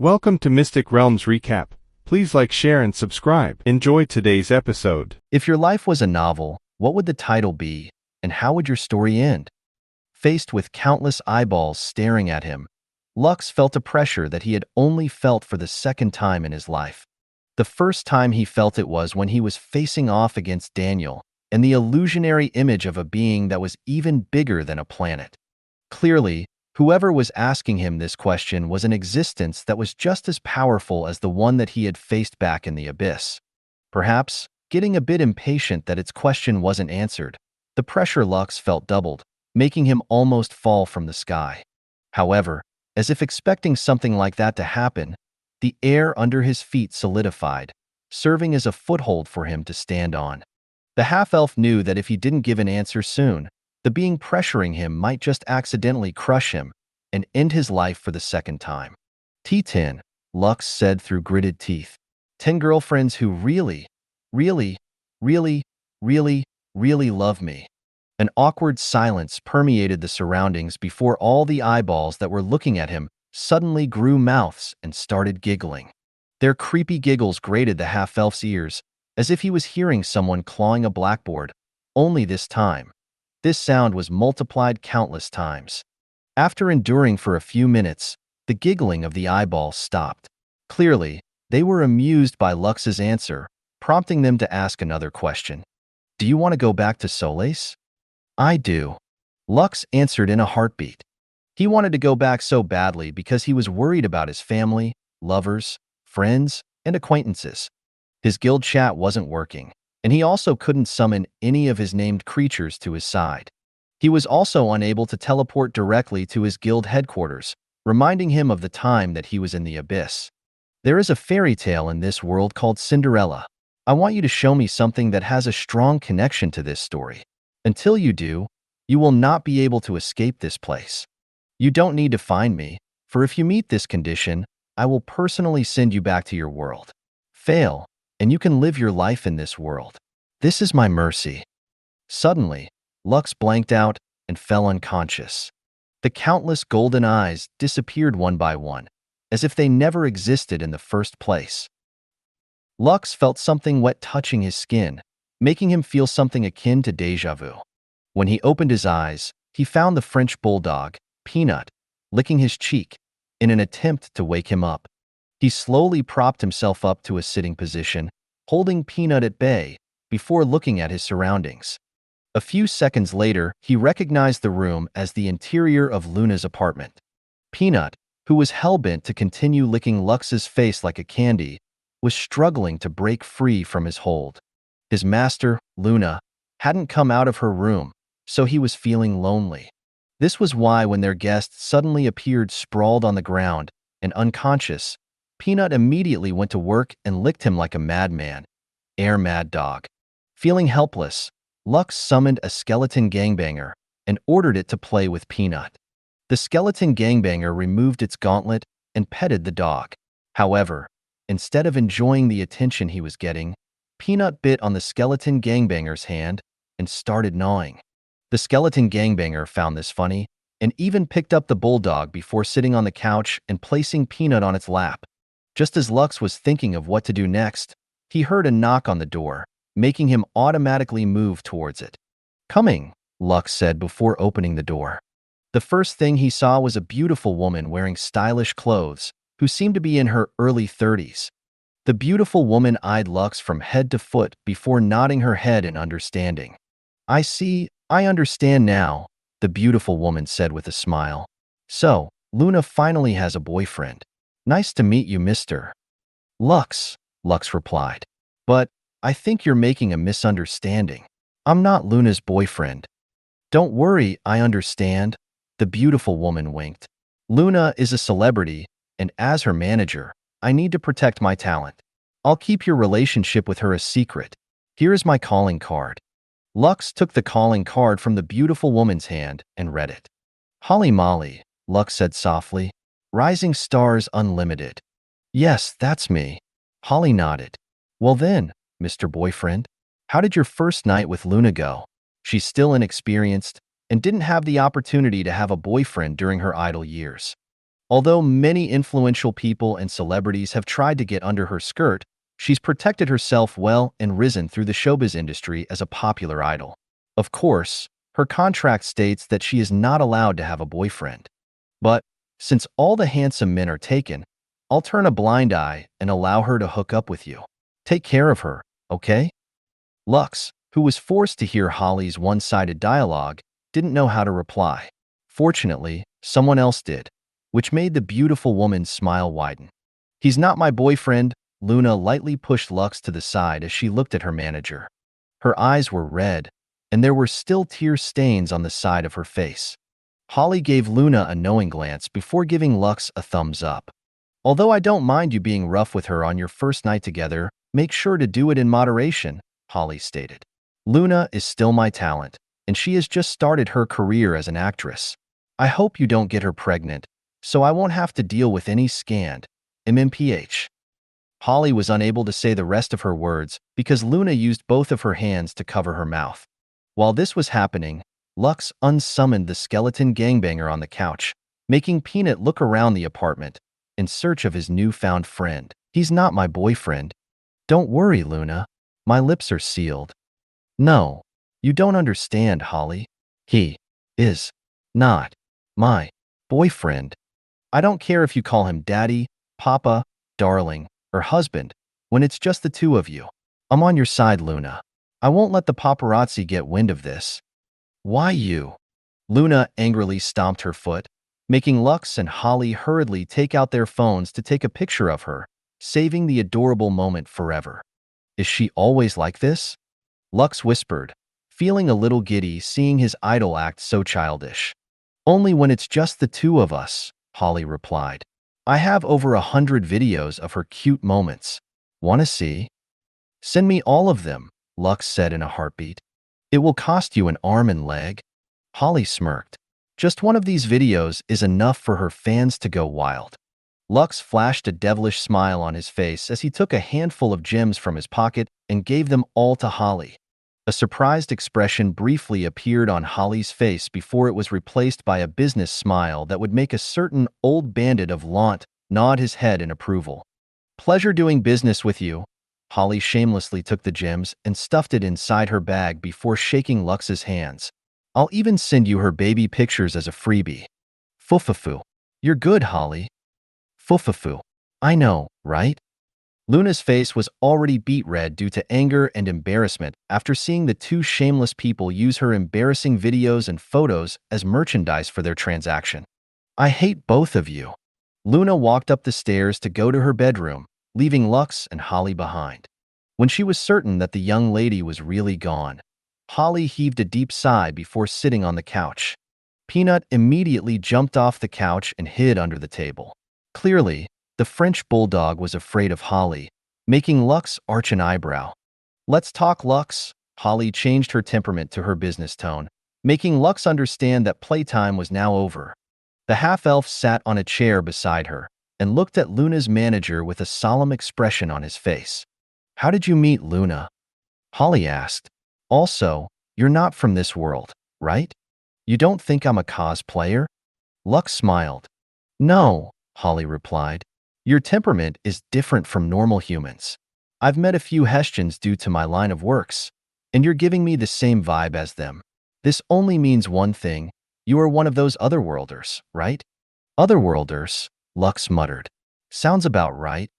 Welcome to Mystic Realms Recap. Please like, share, and subscribe. Enjoy today's episode. If your life was a novel, what would the title be, and how would your story end? Faced with countless eyeballs staring at him, Lux felt a pressure that he had only felt for the second time in his life. The first time he felt it was when he was facing off against Daniel and the illusionary image of a being that was even bigger than a planet. Clearly, whoever was asking him this question was an existence that was just as powerful as the one that he had faced back in the abyss. Perhaps, getting a bit impatient that its question wasn't answered, the pressure Lux felt doubled, making him almost fall from the sky. However, as if expecting something like that to happen, the air under his feet solidified, serving as a foothold for him to stand on. The half-elf knew that if he didn't give an answer soon, the being pressuring him might just accidentally crush him and end his life for the second time. T10, Lux said through gritted teeth. 10 girlfriends who really love me. An awkward silence permeated the surroundings before all the eyeballs that were looking at him suddenly grew mouths and started giggling. Their creepy giggles grated the half-elf's ears, as if he was hearing someone clawing a blackboard, only this time. This sound was multiplied countless times. After enduring for a few minutes, the giggling of the eyeballs stopped. Clearly, they were amused by Lux's answer, prompting them to ask another question. Do you want to go back to Solais? I do. Lux answered in a heartbeat. He wanted to go back so badly because he was worried about his family, lovers, friends, and acquaintances. His guild chat wasn't working, and he also couldn't summon any of his named creatures to his side. He was also unable to teleport directly to his guild headquarters, reminding him of the time that he was in the abyss. There is a fairy tale in this world called Cinderella. I want you to show me something that has a strong connection to this story. Until you do, you will not be able to escape this place. You don't need to find me, for if you meet this condition, I will personally send you back to your world. Fail, and you can live your life in this world. This is my mercy. Suddenly, Lux blanked out and fell unconscious. The countless golden eyes disappeared one by one, as if they never existed in the first place. Lux felt something wet touching his skin, making him feel something akin to déjà vu. When he opened his eyes, he found the French bulldog, Peanut, licking his cheek in an attempt to wake him up. He slowly propped himself up to a sitting position, holding Peanut at bay, before looking at his surroundings. A few seconds later, he recognized the room as the interior of Luna's apartment. Peanut, who was hell-bent to continue licking Lux's face like a candy, was struggling to break free from his hold. His master, Luna, hadn't come out of her room, so he was feeling lonely. This was why when their guest suddenly appeared sprawled on the ground and unconscious, Peanut immediately went to work and licked him like a madman. Mad dog. Feeling helpless, Lux summoned a skeleton gangbanger and ordered it to play with Peanut. The skeleton gangbanger removed its gauntlet and petted the dog. However, instead of enjoying the attention he was getting, Peanut bit on the skeleton gangbanger's hand and started gnawing. The skeleton gangbanger found this funny and even picked up the bulldog before sitting on the couch and placing Peanut on its lap. Just as Lux was thinking of what to do next, he heard a knock on the door, making him automatically move towards it. Coming, Lux said before opening the door. The first thing he saw was a beautiful woman wearing stylish clothes, who seemed to be in her early 30s. The beautiful woman eyed Lux from head to foot before nodding her head in understanding. I understand now, the beautiful woman said with a smile. So, Luna finally has a boyfriend. Nice to meet you, Mr. Lux replied. But, I think you're making a misunderstanding. I'm not Luna's boyfriend. Don't worry, I understand, the beautiful woman winked. Luna is a celebrity, and as her manager, I need to protect my talent. I'll keep your relationship with her a secret. Here is my calling card. Lux took the calling card from the beautiful woman's hand and read it. Holly Molly, Lux said softly. Rising Stars Unlimited. Yes, that's me. Holly nodded. Well then, Mr. Boyfriend, how did your first night with Luna go? She's still inexperienced and didn't have the opportunity to have a boyfriend during her idle years. Although many influential people and celebrities have tried to get under her skirt, she's protected herself well and risen through the showbiz industry as a popular idol. Of course, her contract states that she is not allowed to have a boyfriend. But since all the handsome men are taken, I'll turn a blind eye and allow her to hook up with you. Take care of her, okay? Lux, who was forced to hear Holly's one-sided dialogue, didn't know how to reply. Fortunately, someone else did, which made the beautiful woman's smile widen. He's not my boyfriend. Luna lightly pushed Lux to the side as she looked at her manager. Her eyes were red, and there were still tear stains on the side of her face. Holly gave Luna a knowing glance before giving Lux a thumbs up. Although I don't mind you being rough with her on your first night together, make sure to do it in moderation, Holly stated. Luna is still my talent, and she has just started her career as an actress. I hope you don't get her pregnant, so I won't have to deal with any scand. MMPH. Holly was unable to say the rest of her words because Luna used both of her hands to cover her mouth. While this was happening, Lux unsummoned the skeleton gangbanger on the couch, making Peanut look around the apartment in search of his newfound friend. He's not my boyfriend. Don't worry, Luna. My lips are sealed. No, you don't understand, Holly. He is not my boyfriend. I don't care if you call him daddy, papa, darling, or husband, when it's just the two of you. I'm on your side, Luna. I won't let the paparazzi get wind of this. Why you? Luna angrily stomped her foot, making Lux and Holly hurriedly take out their phones to take a picture of her, saving the adorable moment forever. Is she always like this? Lux whispered, feeling a little giddy seeing his idol act so childish. Only when it's just the two of us, Holly replied. I have over 100 videos of her cute moments. Wanna see? Send me all of them, Lux said in a heartbeat. It will cost you an arm and leg. Holly smirked. Just one of these videos is enough for her fans to go wild. Lux flashed a devilish smile on his face as he took a handful of gems from his pocket and gave them all to Holly. A surprised expression briefly appeared on Holly's face before it was replaced by a business smile that would make a certain old bandit of Lant nod his head in approval. Pleasure doing business with you. Holly shamelessly took the gems and stuffed it inside her bag before shaking Lux's hands. I'll even send you her baby pictures as a freebie. Fufafu. You're good, Holly. Fufafu. I know, right? Luna's face was already beet red due to anger and embarrassment after seeing the two shameless people use her embarrassing videos and photos as merchandise for their transaction. I hate both of you. Luna walked up the stairs to go to her bedroom, leaving Lux and Holly behind. When she was certain that the young lady was really gone, Holly heaved a deep sigh before sitting on the couch. Peanut immediately jumped off the couch and hid under the table. Clearly, the French bulldog was afraid of Holly, making Lux arch an eyebrow. Let's talk, Lux. Holly changed her temperament to her business tone, making Lux understand that playtime was now over. The half-elf sat on a chair beside her and looked at Luna's manager with a solemn expression on his face. How did you meet Luna? Holly asked. Also, you're not from this world, right? You don't think I'm a cosplayer? Lux smiled. No, Holly replied. Your temperament is different from normal humans. I've met a few Hessians due to my line of works, and you're giving me the same vibe as them. This only means one thing. You are one of those otherworlders, right? Otherworlders, Lux muttered. Sounds about right.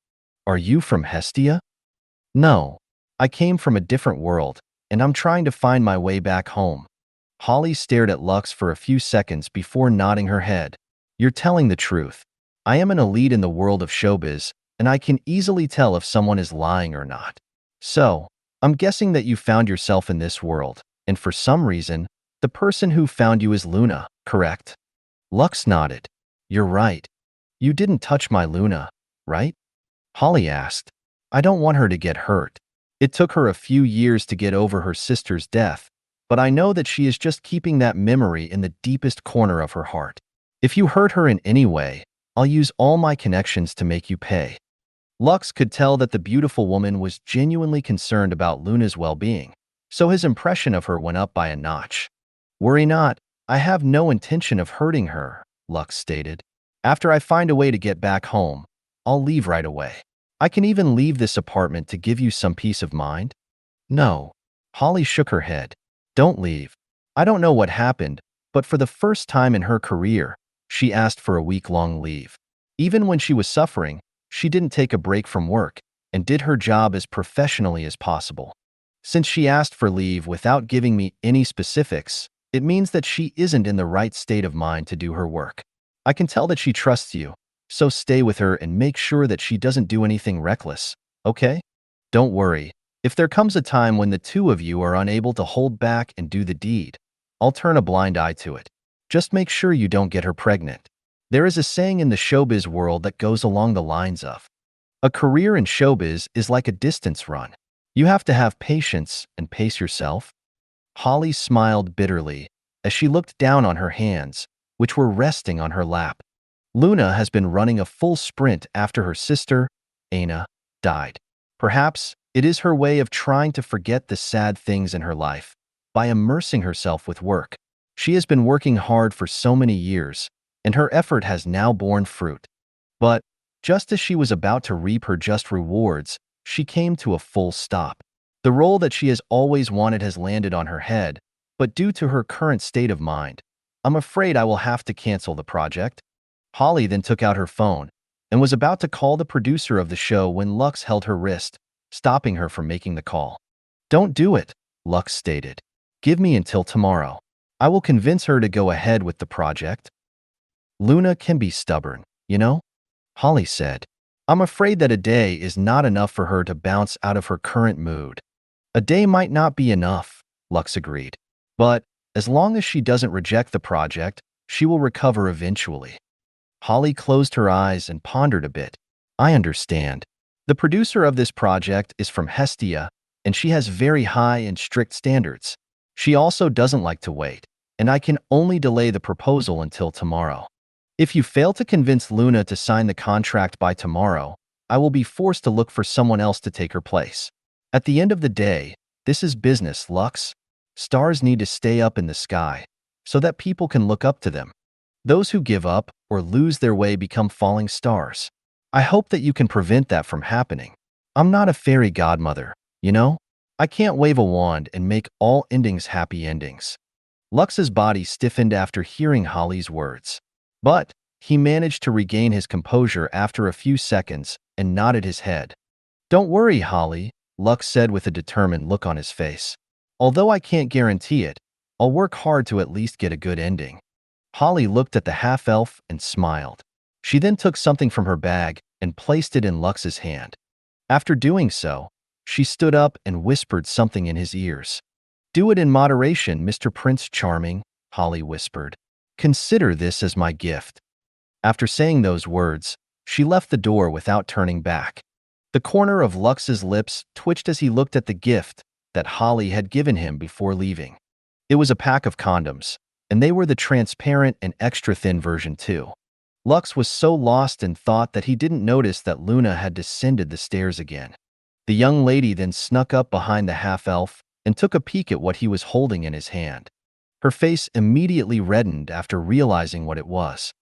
Are you from Hestia? No, I came from a different world, and I'm trying to find my way back home. Holly stared at Lux for a few seconds before nodding her head. You're telling the truth. I am an elite in the world of showbiz, and I can easily tell if someone is lying or not. So, I'm guessing that you found yourself in this world, and for some reason, the person who found you is Luna, correct? Lux nodded. You're right. You didn't touch my Luna, right? Holly asked. I don't want her to get hurt. It took her a few years to get over her sister's death, but I know that she is just keeping that memory in the deepest corner of her heart. If you hurt her in any way, I'll use all my connections to make you pay. Lux could tell that the beautiful woman was genuinely concerned about Luna's well-being, so his impression of her went up by a notch. Worry not, I have no intention of hurting her, Lux stated. After I find a way to get back home, I'll leave right away. I can even leave this apartment to give you some peace of mind." "No." Holly shook her head. "Don't leave." I don't know what happened, but for the first time in her career, she asked for a week-long leave. Even when she was suffering, she didn't take a break from work and did her job as professionally as possible. Since she asked for leave without giving me any specifics, it means that she isn't in the right state of mind to do her work. I can tell that she trusts you, so stay with her and make sure that she doesn't do anything reckless, okay? Don't worry. If there comes a time when the two of you are unable to hold back and do the deed, I'll turn a blind eye to it. Just make sure you don't get her pregnant. There is a saying in the showbiz world that goes along the lines of, "A career in showbiz is like a distance run. You have to have patience and pace yourself." Holly smiled bitterly as she looked down on her hands, which were resting on her lap. Luna has been running a full sprint after her sister, Aina, died. Perhaps it is her way of trying to forget the sad things in her life by immersing herself with work. She has been working hard for so many years, and her effort has now borne fruit. But just as she was about to reap her just rewards, she came to a full stop. The role that she has always wanted has landed on her head, but due to her current state of mind, I'm afraid I will have to cancel the project. Holly then took out her phone and was about to call the producer of the show when Lux held her wrist, stopping her from making the call. "Don't do it," Lux stated. "Give me until tomorrow. I will convince her to go ahead with the project." "Luna can be stubborn, you know?" Holly said. "I'm afraid that a day is not enough for her to bounce out of her current mood." "A day might not be enough," Lux agreed. "But as long as she doesn't reject the project, she will recover eventually." Holly closed her eyes and pondered a bit. "I understand. The producer of this project is from Hestia, and she has very high and strict standards. She also doesn't like to wait, and I can only delay the proposal until tomorrow. If you fail to convince Luna to sign the contract by tomorrow, I will be forced to look for someone else to take her place. At the end of the day, this is business, Lux. Stars need to stay up in the sky so that people can look up to them. Those who give up or lose their way become falling stars. I hope that you can prevent that from happening. I'm not a fairy godmother, you know? I can't wave a wand and make all endings happy endings." Lux's body stiffened after hearing Holly's words. But he managed to regain his composure after a few seconds and nodded his head. "Don't worry, Holly," Lux said with a determined look on his face. "Although I can't guarantee it, I'll work hard to at least get a good ending." Holly looked at the half-elf and smiled. She then took something from her bag and placed it in Lux's hand. After doing so, she stood up and whispered something in his ears. "Do it in moderation, Mr. Prince Charming," Holly whispered. "Consider this as my gift." After saying those words, she left the door without turning back. The corner of Lux's lips twitched as he looked at the gift that Holly had given him before leaving. It was a pack of condoms, and they were the transparent and extra-thin version too. Lux was so lost in thought that he didn't notice that Luna had descended the stairs again. The young lady then snuck up behind the half-elf and took a peek at what he was holding in his hand. Her face immediately reddened after realizing what it was.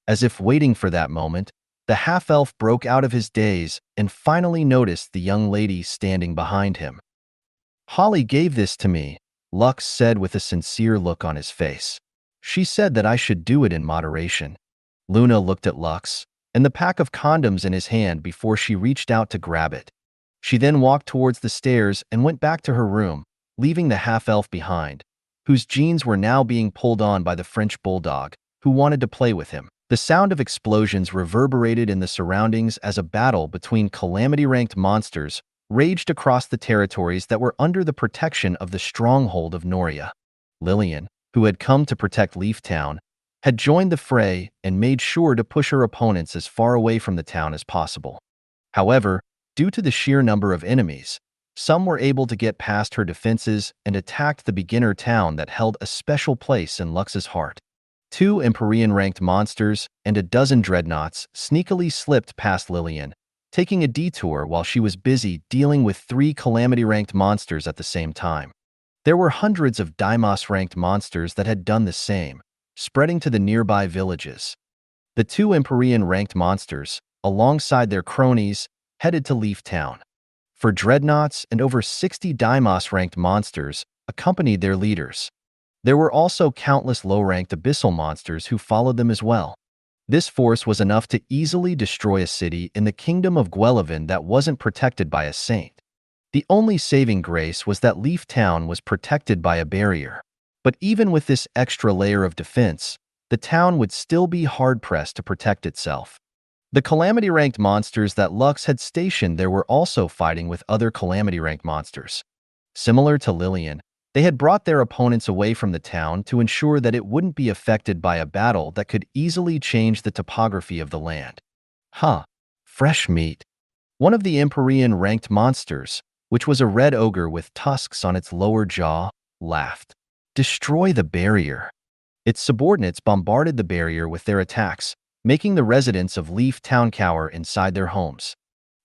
As if waiting for that moment, the half-elf broke out of his daze and finally noticed the young lady standing behind him. "Holly gave this to me," Lux said with a sincere look on his face. "She said that I should do it in moderation." Luna looked at Lux and the pack of condoms in his hand before she reached out to grab it. She then walked towards the stairs and went back to her room, leaving the half-elf behind, whose jeans were now being pulled on by the French bulldog, who wanted to play with him. The sound of explosions reverberated in the surroundings as a battle between calamity-ranked monsters raged across the territories that were under the protection of the stronghold of Noria. Lillian, who had come to protect Leaf Town, had joined the fray and made sure to push her opponents as far away from the town as possible. However, due to the sheer number of enemies, some were able to get past her defenses and attacked the beginner town that held a special place in Lux's heart. 2 Empyrean-ranked monsters and a dozen dreadnoughts sneakily slipped past Lillian, taking a detour while she was busy dealing with 3 Calamity-ranked monsters at the same time. There were hundreds of Deimos-ranked monsters that had done the same, spreading to the nearby villages. The two Empyrean-ranked monsters, alongside their cronies, headed to Leaf Town. For dreadnoughts and over 60 Deimos-ranked monsters accompanied their leaders. There were also countless low-ranked abyssal monsters who followed them as well. This force was enough to easily destroy a city in the kingdom of Guelevin that wasn't protected by a saint. The only saving grace was that Leaf Town was protected by a barrier. But even with this extra layer of defense, the town would still be hard-pressed to protect itself. The Calamity-ranked monsters that Lux had stationed there were also fighting with other Calamity-ranked monsters. Similar to Lillian, they had brought their opponents away from the town to ensure that it wouldn't be affected by a battle that could easily change the topography of the land. Fresh meat. One of the Empyrean-ranked monsters, which was a red ogre with tusks on its lower jaw, laughed. Destroy the barrier. Its subordinates bombarded the barrier with their attacks, making the residents of Leaf Town cower inside their homes.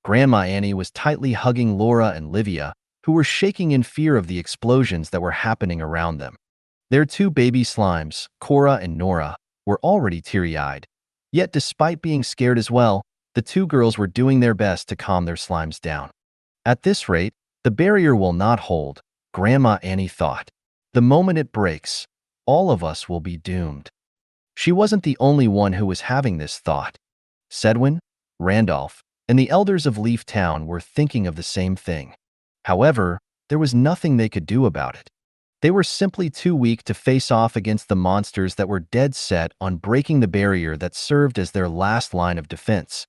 Grandma Annie was tightly hugging Laura and Livia, who were shaking in fear of the explosions that were happening around them. Their two baby slimes, Cora and Nora, were already teary-eyed. Yet despite being scared as well, the two girls were doing their best to calm their slimes down. At this rate, the barrier will not hold, Grandma Annie thought. The moment it breaks, all of us will be doomed. She wasn't the only one who was having this thought. Sedwin, Randolph, and the elders of Leaf Town were thinking of the same thing. However, there was nothing they could do about it. They were simply too weak to face off against the monsters that were dead set on breaking the barrier that served as their last line of defense.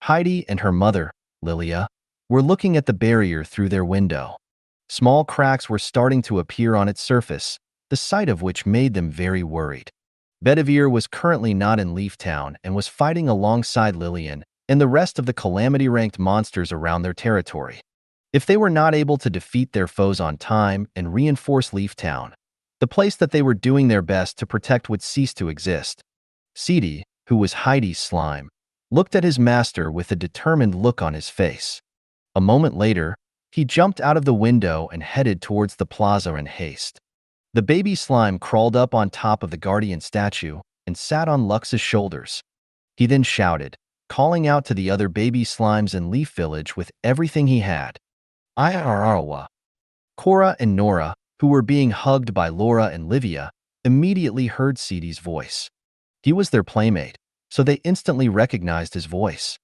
Heidi and her mother, Lilia, were looking at the barrier through their window. Small cracks were starting to appear on its surface, the sight of which made them very worried. Bedivere was currently not in Leaf Town and was fighting alongside Lillian and the rest of the Calamity-ranked monsters around their territory. If they were not able to defeat their foes on time and reinforce Leaf Town, the place that they were doing their best to protect would cease to exist. Sidi, who was Heidi's slime, looked at his master with a determined look on his face. A moment later, he jumped out of the window and headed towards the plaza in haste. The baby slime crawled up on top of the guardian statue and sat on Lux's shoulders. He then shouted, calling out to the other baby slimes in Leaf Village with everything he had. Iararwa. Cora and Nora, who were being hugged by Laura and Livia, immediately heard Sidi's voice. He was their playmate, so they instantly recognized his voice.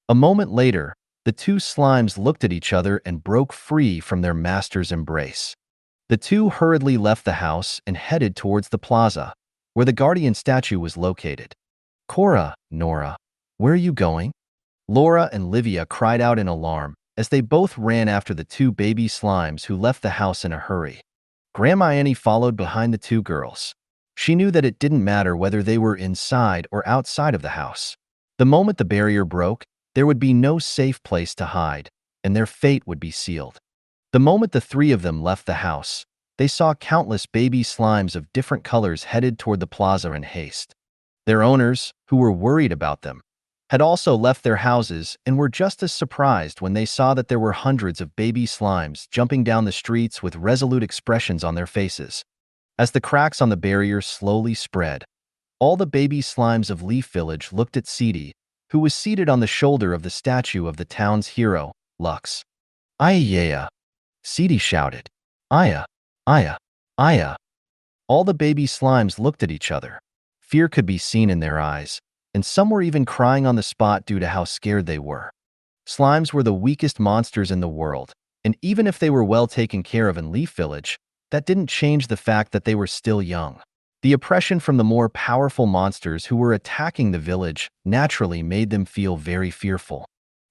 A moment later, the two slimes looked at each other and broke free from their master's embrace. The two hurriedly left the house and headed towards the plaza, where the guardian statue was located. Cora, Nora, where are you going? Laura and Livia cried out in alarm as they both ran after the two baby slimes who left the house in a hurry. Grandma Annie followed behind the two girls. She knew that it didn't matter whether they were inside or outside of the house. The moment the barrier broke, there would be no safe place to hide, and their fate would be sealed. The moment the three of them left the house, they saw countless baby slimes of different colors headed toward the plaza in haste. Their owners, who were worried about them, had also left their houses and were just as surprised when they saw that there were hundreds of baby slimes jumping down the streets with resolute expressions on their faces. As the cracks on the barrier slowly spread, all the baby slimes of Leaf Village looked at Sidi, who was seated on the shoulder of the statue of the town's hero, Lux. Ayaya! Sidi shouted. Aya! Aya! Aya! All the baby slimes looked at each other. Fear could be seen in their eyes, and some were even crying on the spot due to how scared they were. Slimes were the weakest monsters in the world, and even if they were well taken care of in Leaf Village, that didn't change the fact that they were still young. The oppression from the more powerful monsters who were attacking the village naturally made them feel very fearful.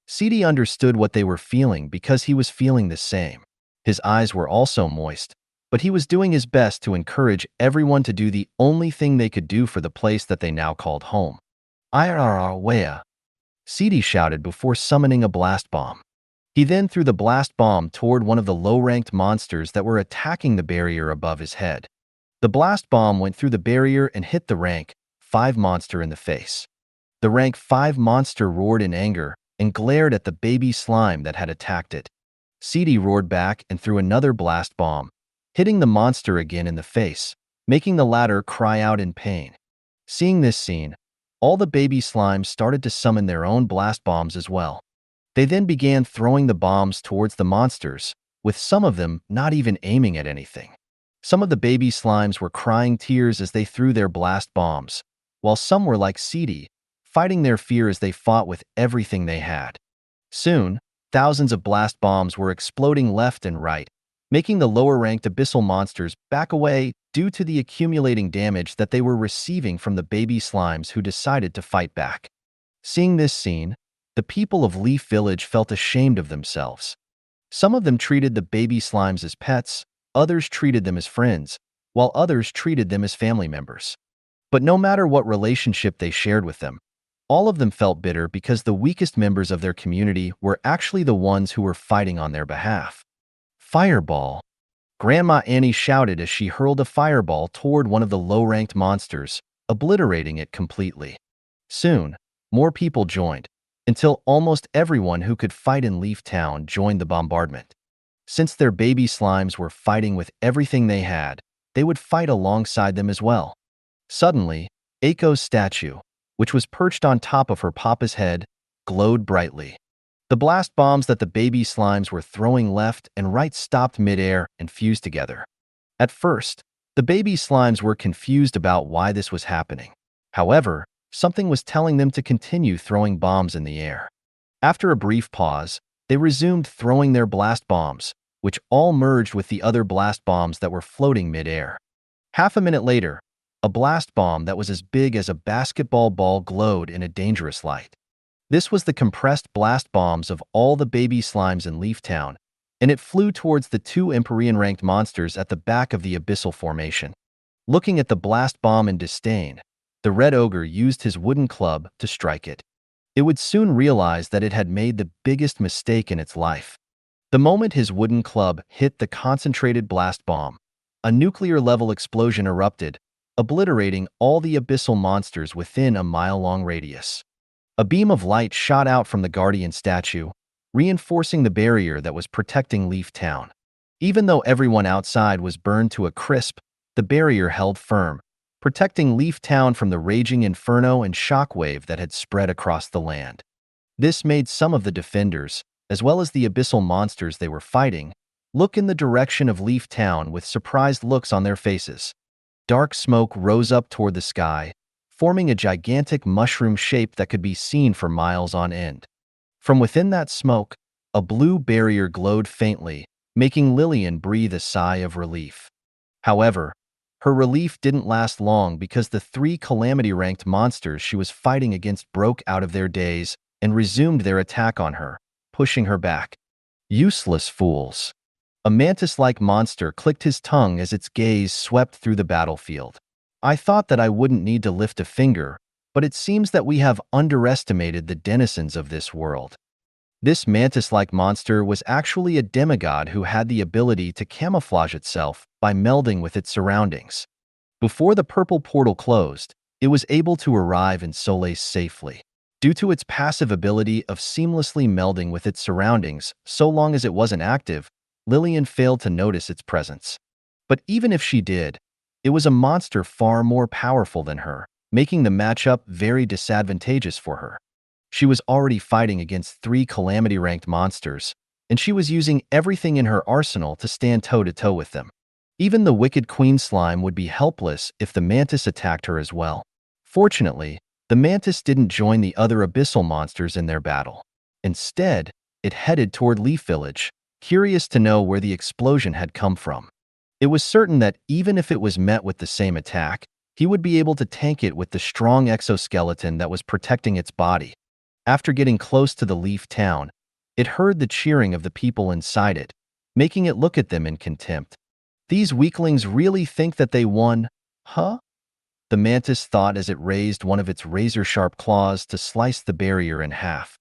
Sidi understood what they were feeling because he was feeling the same. His eyes were also moist, but he was doing his best to encourage everyone to do the only thing they could do for the place that they now called home. Iararwea! Sidi shouted before summoning a blast bomb. He then threw the blast bomb toward one of the low-ranked monsters that were attacking the barrier above his head. The blast bomb went through the barrier and hit the rank 5 monster in the face. The rank 5 monster roared in anger and glared at the baby slime that had attacked it. Sidi roared back and threw another blast bomb, hitting the monster again in the face, making the latter cry out in pain. Seeing this scene, All the baby slimes started to summon their own blast bombs as well. They then began throwing the bombs towards the monsters, with some of them not even aiming at anything. Some of the baby slimes were crying tears as they threw their blast bombs, while some were like Seedy, fighting their fear as they fought with everything they had. Soon, thousands of blast bombs were exploding left and right, making the lower-ranked abyssal monsters back away due to the accumulating damage that they were receiving from the baby slimes who decided to fight back. Seeing this scene, the people of Leaf Village felt ashamed of themselves. Some of them treated the baby slimes as pets, others treated them as friends, while others treated them as family members. But no matter what relationship they shared with them, all of them felt bitter because the weakest members of their community were actually the ones who were fighting on their behalf. Fireball! Grandma Annie shouted as she hurled a fireball toward one of the low-ranked monsters, obliterating it completely. Soon, more people joined, until almost everyone who could fight in Leaf Town joined the bombardment. Since their baby slimes were fighting with everything they had, they would fight alongside them as well. Suddenly, Aiko's statue, which was perched on top of her papa's head, glowed brightly. The blast bombs that the baby slimes were throwing left and right stopped midair and fused together. At first, the baby slimes were confused about why this was happening. However, something was telling them to continue throwing bombs in the air. After a brief pause, they resumed throwing their blast bombs, which all merged with the other blast bombs that were floating midair. Half a minute later, a blast bomb that was as big as a basketball ball glowed in a dangerous light. This was the compressed blast bombs of all the baby slimes in Leaf Town, and it flew towards the two Empyrean-ranked monsters at the back of the abyssal formation. Looking at the blast bomb in disdain, the Red Ogre used his wooden club to strike it. It would soon realize that it had made the biggest mistake in its life. The moment his wooden club hit the concentrated blast bomb, a nuclear-level explosion erupted, obliterating all the abyssal monsters within a mile-long radius. A beam of light shot out from the guardian statue, reinforcing the barrier that was protecting Leaf Town. Even though everyone outside was burned to a crisp, the barrier held firm, protecting Leaf Town from the raging inferno and shockwave that had spread across the land. This made some of the defenders, as well as the abyssal monsters they were fighting, look in the direction of Leaf Town with surprised looks on their faces. Dark smoke rose up toward the sky, forming a gigantic mushroom shape that could be seen for miles on end. From within that smoke, a blue barrier glowed faintly, making Lillian breathe a sigh of relief. However, her relief didn't last long because the three calamity-ranked monsters she was fighting against broke out of their daze and resumed their attack on her, pushing her back. Useless fools. A mantis-like monster clicked his tongue as its gaze swept through the battlefield. I thought that I wouldn't need to lift a finger, but it seems that we have underestimated the denizens of this world. This mantis-like monster was actually a demigod who had the ability to camouflage itself by melding with its surroundings. Before the purple portal closed, it was able to arrive in Solais safely. Due to its passive ability of seamlessly melding with its surroundings, so long as it wasn't active, Lillian failed to notice its presence. But even if she did, it was a monster far more powerful than her, making the matchup very disadvantageous for her. She was already fighting against three calamity-ranked monsters, and she was using everything in her arsenal to stand toe-to-toe with them. Even the wicked Queen Slime would be helpless if the mantis attacked her as well. Fortunately, the mantis didn't join the other abyssal monsters in their battle. Instead, it headed toward Leaf Village, curious to know where the explosion had come from. It was certain that even if it was met with the same attack, he would be able to tank it with the strong exoskeleton that was protecting its body. After getting close to the Leaf Town, it heard the cheering of the people inside it, making it look at them in contempt. These weaklings really think that they won, huh? The mantis thought as it raised one of its razor-sharp claws to slice the barrier in half.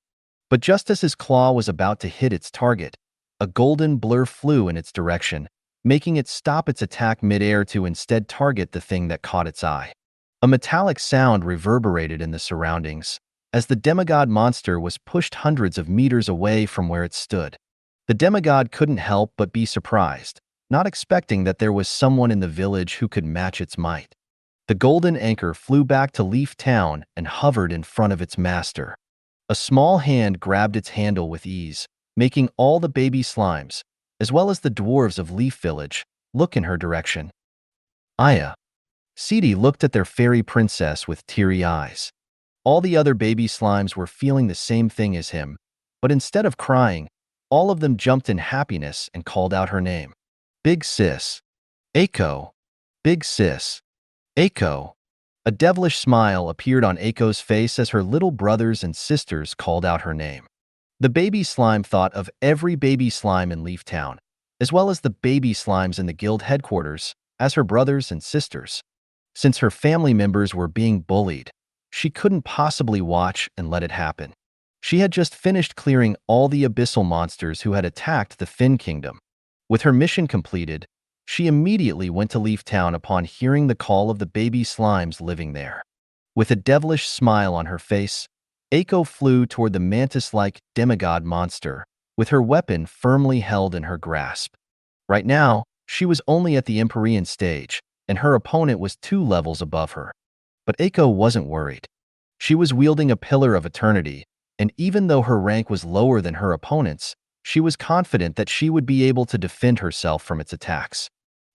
But just as his claw was about to hit its target, a golden blur flew in its direction, making it stop its attack midair to instead target the thing that caught its eye. A metallic sound reverberated in the surroundings, as the demigod monster was pushed hundreds of meters away from where it stood. The demigod couldn't help but be surprised, not expecting that there was someone in the village who could match its might. The golden anchor flew back to Leaf Town and hovered in front of its master. A small hand grabbed its handle with ease, making all the baby slimes, as well as the dwarves of Leaf Village, look in her direction. Aya. Sidi looked at their fairy princess with teary eyes. All the other baby slimes were feeling the same thing as him, but instead of crying, all of them jumped in happiness and called out her name. Big Sis. Aiko. Big Sis. Aiko. A devilish smile appeared on Aiko's face as her little brothers and sisters called out her name. The baby slime thought of every baby slime in Leaf Town, as well as the baby slimes in the guild headquarters, as her brothers and sisters. Since her family members were being bullied, she couldn't possibly watch and let it happen. She had just finished clearing all the abyssal monsters who had attacked the Fin Kingdom. With her mission completed, she immediately went to Leaf Town upon hearing the call of the baby slimes living there. With a devilish smile on her face, Aiko flew toward the mantis-like demigod monster, with her weapon firmly held in her grasp. Right now, she was only at the Empyrean stage, and her opponent was 2 levels above her. But Aiko wasn't worried. She was wielding a pillar of eternity, and even though her rank was lower than her opponent's, she was confident that she would be able to defend herself from its attacks.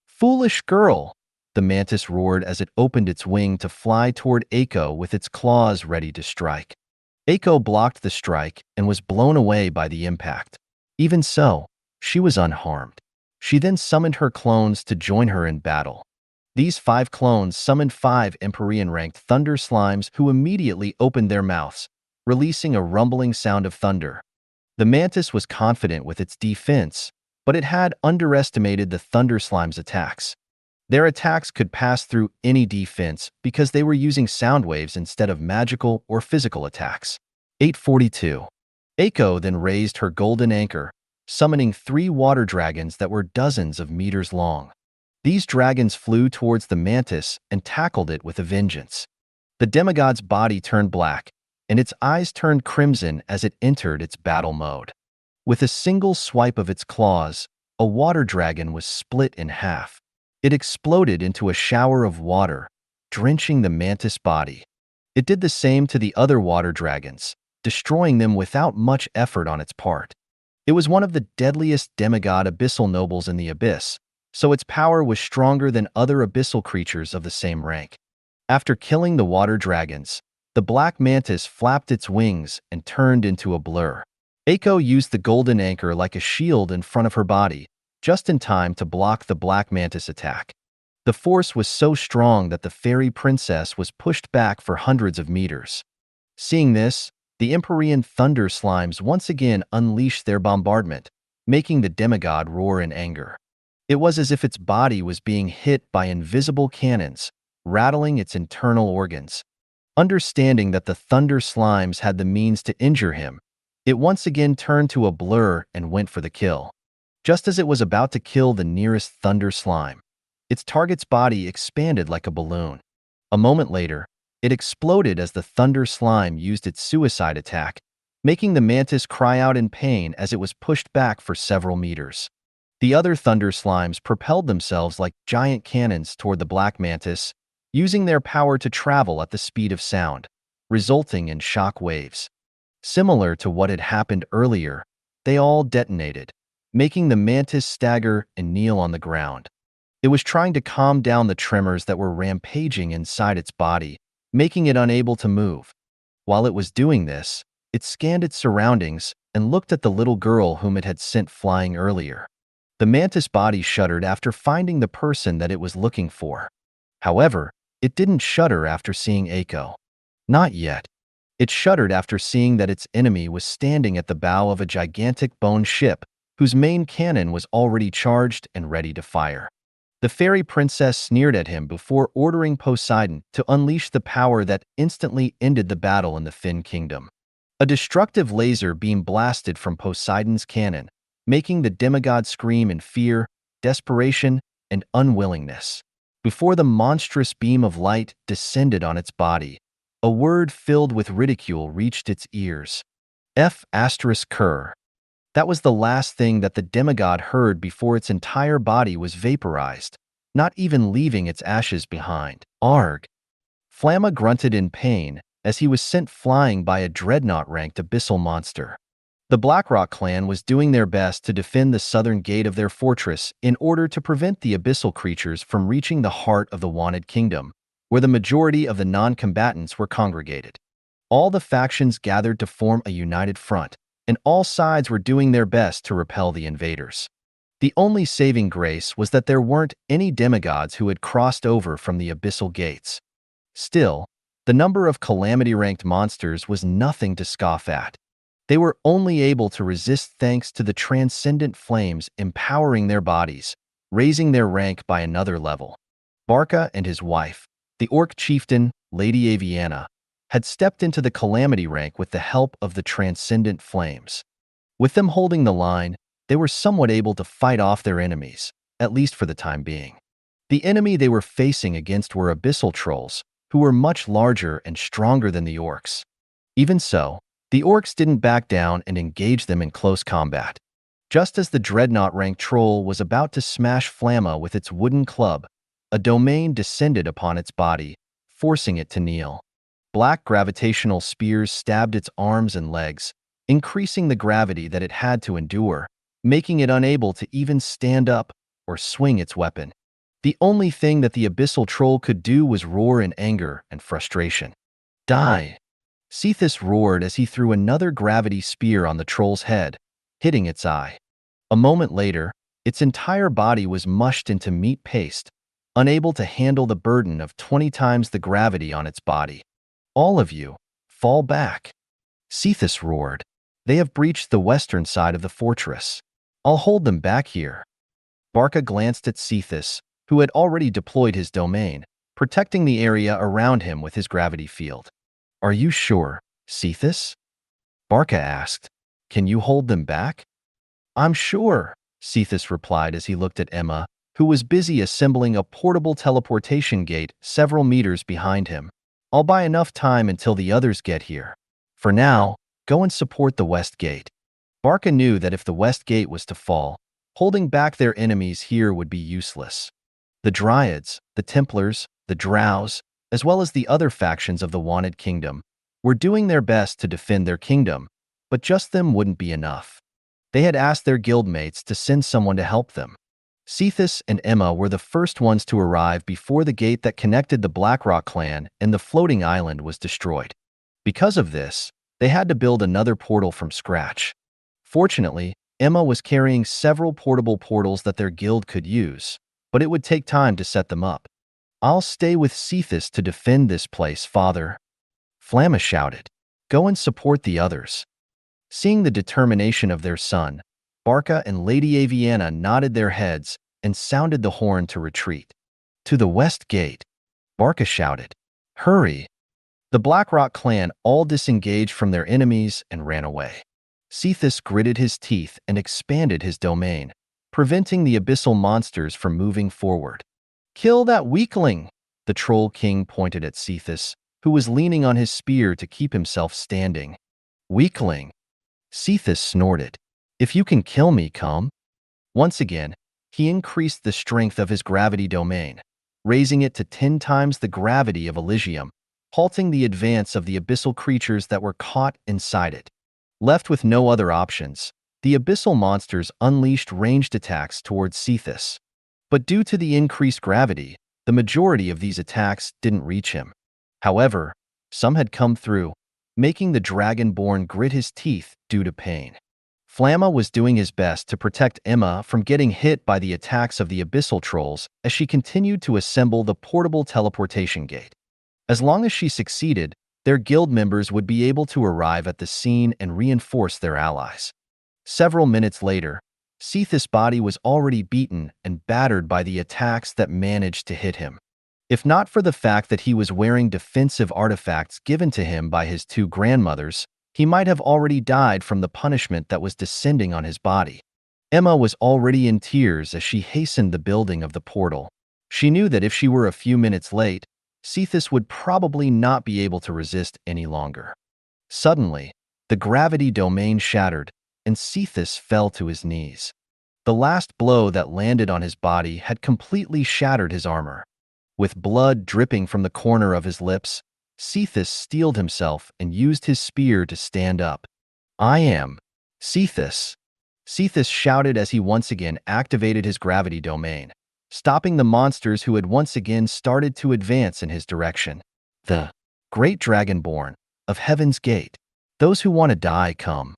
Foolish girl! The mantis roared as it opened its wing to fly toward Aiko with its claws ready to strike. Aiko blocked the strike and was blown away by the impact. Even so, she was unharmed. She then summoned her clones to join her in battle. These 5 clones summoned 5 Empyrean-ranked thunder slimes who immediately opened their mouths, releasing a rumbling sound of thunder. The mantis was confident with its defense, but it had underestimated the thunder slime's attacks. Their attacks could pass through any defense because they were using sound waves instead of magical or physical attacks. 842. Aiko then raised her golden anchor, summoning 3 water dragons that were dozens of meters long. These dragons flew towards the mantis and tackled it with a vengeance. The demigod's body turned black, and its eyes turned crimson as it entered its battle mode. With a single swipe of its claws, a water dragon was split in half. It exploded into a shower of water, drenching the mantis body. It did the same to the other water dragons, destroying them without much effort on its part. It was one of the deadliest demigod abyssal nobles in the abyss, so its power was stronger than other abyssal creatures of the same rank. After killing the water dragons, the black mantis flapped its wings and turned into a blur. Aiko used the golden anchor like a shield in front of her body, just in time to block the black mantis attack. The force was so strong that the fairy princess was pushed back for hundreds of meters. Seeing this, the Empyrean thunder slimes once again unleashed their bombardment, making the demigod roar in anger. It was as if its body was being hit by invisible cannons, rattling its internal organs. Understanding that the thunder slimes had the means to injure him, it once again turned to a blur and went for the kill. Just as it was about to kill the nearest thunder slime, its target's body expanded like a balloon. A moment later, it exploded as the thunder slime used its suicide attack, making the mantis cry out in pain as it was pushed back for several meters. The other thunder slimes propelled themselves like giant cannons toward the black mantis, using their power to travel at the speed of sound, resulting in shock waves. Similar to what had happened earlier, they all detonated, making the mantis stagger and kneel on the ground. It was trying to calm down the tremors that were rampaging inside its body, making it unable to move. While it was doing this, it scanned its surroundings and looked at the little girl whom it had sent flying earlier. The mantis body shuddered after finding the person that it was looking for. However, it didn't shudder after seeing Aiko. Not yet. It shuddered after seeing that its enemy was standing at the bow of a gigantic bone ship whose main cannon was already charged and ready to fire. The fairy princess sneered at him before ordering Poseidon to unleash the power that instantly ended the battle in the Fin Kingdom. A destructive laser beam blasted from Poseidon's cannon, making the demigod scream in fear, desperation, and unwillingness. Before the monstrous beam of light descended on its body, a word filled with ridicule reached its ears. F***Cur. That was the last thing that the demigod heard before its entire body was vaporized, not even leaving its ashes behind. Arg! Flamma grunted in pain as he was sent flying by a dreadnought-ranked abyssal monster. The Blackrock clan was doing their best to defend the southern gate of their fortress in order to prevent the abyssal creatures from reaching the heart of the Wanted Kingdom, where the majority of the non-combatants were congregated. All the factions gathered to form a united front, and all sides were doing their best to repel the invaders. The only saving grace was that there weren't any demigods who had crossed over from the abyssal gates. Still, the number of calamity-ranked monsters was nothing to scoff at. They were only able to resist thanks to the transcendent flames empowering their bodies, raising their rank by another level. Barca and his wife, the orc chieftain, Lady Aviana, had stepped into the calamity rank with the help of the transcendent flames. With them holding the line, they were somewhat able to fight off their enemies, at least for the time being. The enemy they were facing against were abyssal trolls, who were much larger and stronger than the orcs. Even so, the orcs didn't back down and engage them in close combat. Just as the dreadnought-ranked troll was about to smash Flamma with its wooden club, a domain descended upon its body, forcing it to kneel. Black gravitational spears stabbed its arms and legs, increasing the gravity that it had to endure, making it unable to even stand up or swing its weapon. The only thing that the abyssal troll could do was roar in anger and frustration. Die! Cephas roared as he threw another gravity spear on the troll's head, hitting its eye. A moment later, its entire body was mushed into meat paste, unable to handle the burden of 20 times the gravity on its body. All of you, fall back! Cephas roared. They have breached the western side of the fortress. I'll hold them back here. Barca glanced at Cephas, who had already deployed his domain, protecting the area around him with his gravity field. Are you sure, Cephas? Barca asked. Can you hold them back? I'm sure, Cephas replied as he looked at Emma, who was busy assembling a portable teleportation gate several meters behind him. I'll buy enough time until the others get here. For now, go and support the west gate. Barca knew that if the west gate was to fall, holding back their enemies here would be useless. The Dryads, the Templars, the Drows, as well as the other factions of the Wanted Kingdom, were doing their best to defend their kingdom, but just them wouldn't be enough. They had asked their guildmates to send someone to help them. Cephas and Emma were the first ones to arrive before the gate that connected the Blackrock clan and the floating island was destroyed. Because of this, they had to build another portal from scratch. Fortunately, Emma was carrying several portable portals that their guild could use, but it would take time to set them up. I'll stay with Cephas to defend this place, father. Flamma shouted. Go and support the others. Seeing the determination of their son, Barca and Lady Aviana nodded their heads and sounded the horn to retreat. To the west gate, Barca shouted. Hurry! The Blackrock clan all disengaged from their enemies and ran away. Cephas gritted his teeth and expanded his domain, preventing the abyssal monsters from moving forward. Kill that weakling! The Troll King pointed at Cephas, who was leaning on his spear to keep himself standing. Weakling! Cephas snorted. If you can kill me, come. Once again, he increased the strength of his gravity domain, raising it to 10 times the gravity of Elysium, halting the advance of the abyssal creatures that were caught inside it. Left with no other options, the abyssal monsters unleashed ranged attacks towards Cephas. But due to the increased gravity, the majority of these attacks didn't reach him. However, some had come through, making the Dragonborn grit his teeth due to pain. Flamma was doing his best to protect Emma from getting hit by the attacks of the abyssal trolls as she continued to assemble the portable teleportation gate. As long as she succeeded, their guild members would be able to arrive at the scene and reinforce their allies. Several minutes later, Cephas' body was already beaten and battered by the attacks that managed to hit him. If not for the fact that he was wearing defensive artifacts given to him by his two grandmothers, he might have already died from the punishment that was descending on his body. Emma was already in tears as she hastened the building of the portal. She knew that if she were a few minutes late, Cephas would probably not be able to resist any longer. Suddenly, the gravity domain shattered, and Cephas fell to his knees. The last blow that landed on his body had completely shattered his armor. With blood dripping from the corner of his lips, Cephas steeled himself and used his spear to stand up. "I am Cephas," Cephas shouted as he once again activated his gravity domain, stopping the monsters who had once again started to advance in his direction. "The great dragonborn of Heaven's Gate, those who want to die come."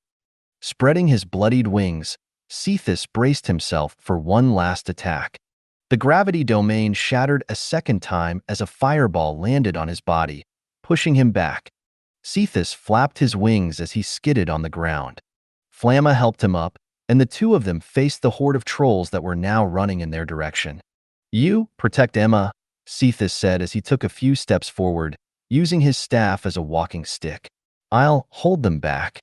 Spreading his bloodied wings, Cephas braced himself for one last attack. The gravity domain shattered a second time as a fireball landed on his body, pushing him back. Cephas flapped his wings as he skidded on the ground. Flamma helped him up, and the two of them faced the horde of trolls that were now running in their direction. "You protect Emma," Cephas said as he took a few steps forward, using his staff as a walking stick. "I'll hold them back."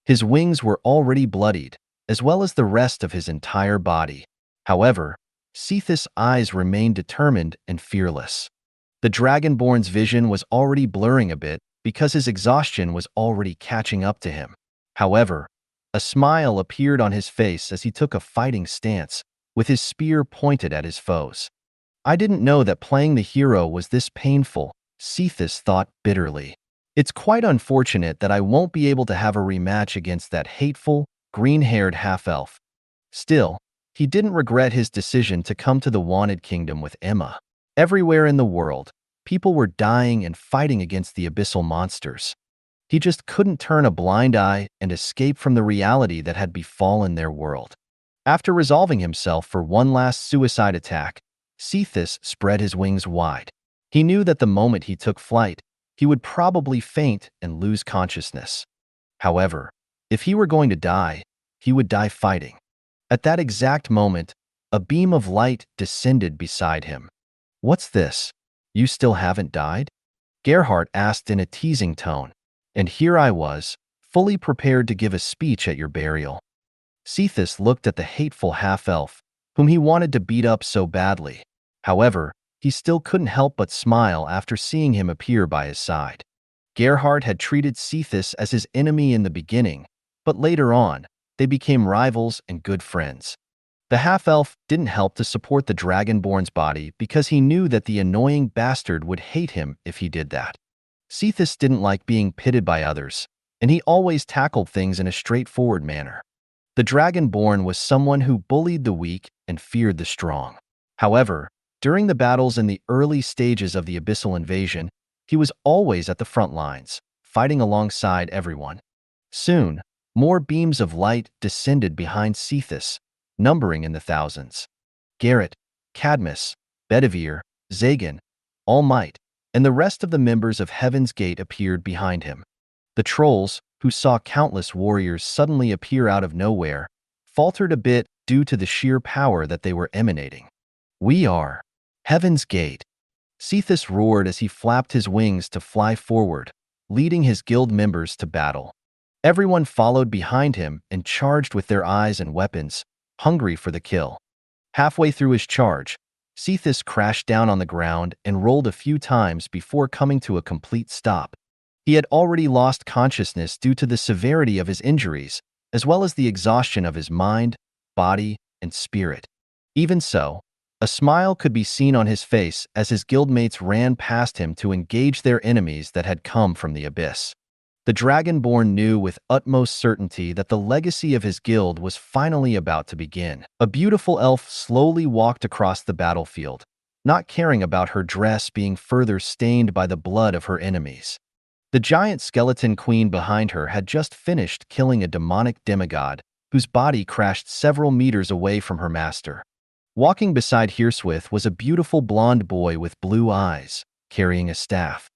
His wings were already bloodied, as well as the rest of his entire body. However, Cephas' eyes remained determined and fearless. The Dragonborn's vision was already blurring a bit because his exhaustion was already catching up to him. However, a smile appeared on his face as he took a fighting stance, with his spear pointed at his foes. "I didn't know that playing the hero was this painful," Cephas thought bitterly. "It's quite unfortunate that I won't be able to have a rematch against that hateful, green-haired half-elf." Still, he didn't regret his decision to come to the Wanted Kingdom with Emma. Everywhere in the world, people were dying and fighting against the abyssal monsters. He just couldn't turn a blind eye and escape from the reality that had befallen their world. After resolving himself for one last suicide attack, Cephas spread his wings wide. He knew that the moment he took flight, he would probably faint and lose consciousness. However, if he were going to die, he would die fighting. At that exact moment, a beam of light descended beside him. "What's this? You still haven't died?" Gerhardt asked in a teasing tone. "And here I was, fully prepared to give a speech at your burial." Cephas looked at the hateful half-elf, whom he wanted to beat up so badly. However, he still couldn't help but smile after seeing him appear by his side. Gerhardt had treated Cephas as his enemy in the beginning, but later on, they became rivals and good friends. The half-elf didn't help to support the Dragonborn's body because he knew that the annoying bastard would hate him if he did that. Cephas didn't like being pitted by others, and he always tackled things in a straightforward manner. The Dragonborn was someone who bullied the weak and feared the strong. However, during the battles in the early stages of the abyssal invasion, he was always at the front lines, fighting alongside everyone. Soon, more beams of light descended behind Cephas, numbering in the thousands. Garrett, Cadmus, Bedivere, Zagan, All Might, and the rest of the members of Heaven's Gate appeared behind him. The trolls, who saw countless warriors suddenly appear out of nowhere, faltered a bit due to the sheer power that they were emanating. "We are Heaven's Gate," Cephas roared as he flapped his wings to fly forward, leading his guild members to battle. Everyone followed behind him and charged with their eyes and weapons, hungry for the kill. Halfway through his charge, Cephas crashed down on the ground and rolled a few times before coming to a complete stop. He had already lost consciousness due to the severity of his injuries, as well as the exhaustion of his mind, body, and spirit. Even so, a smile could be seen on his face as his guildmates ran past him to engage their enemies that had come from the abyss. The Dragonborn knew with utmost certainty that the legacy of his guild was finally about to begin. A beautiful elf slowly walked across the battlefield, not caring about her dress being further stained by the blood of her enemies. The giant skeleton queen behind her had just finished killing a demonic demigod, whose body crashed several meters away from her master. Walking beside Hirswith was a beautiful blonde boy with blue eyes, carrying a staff.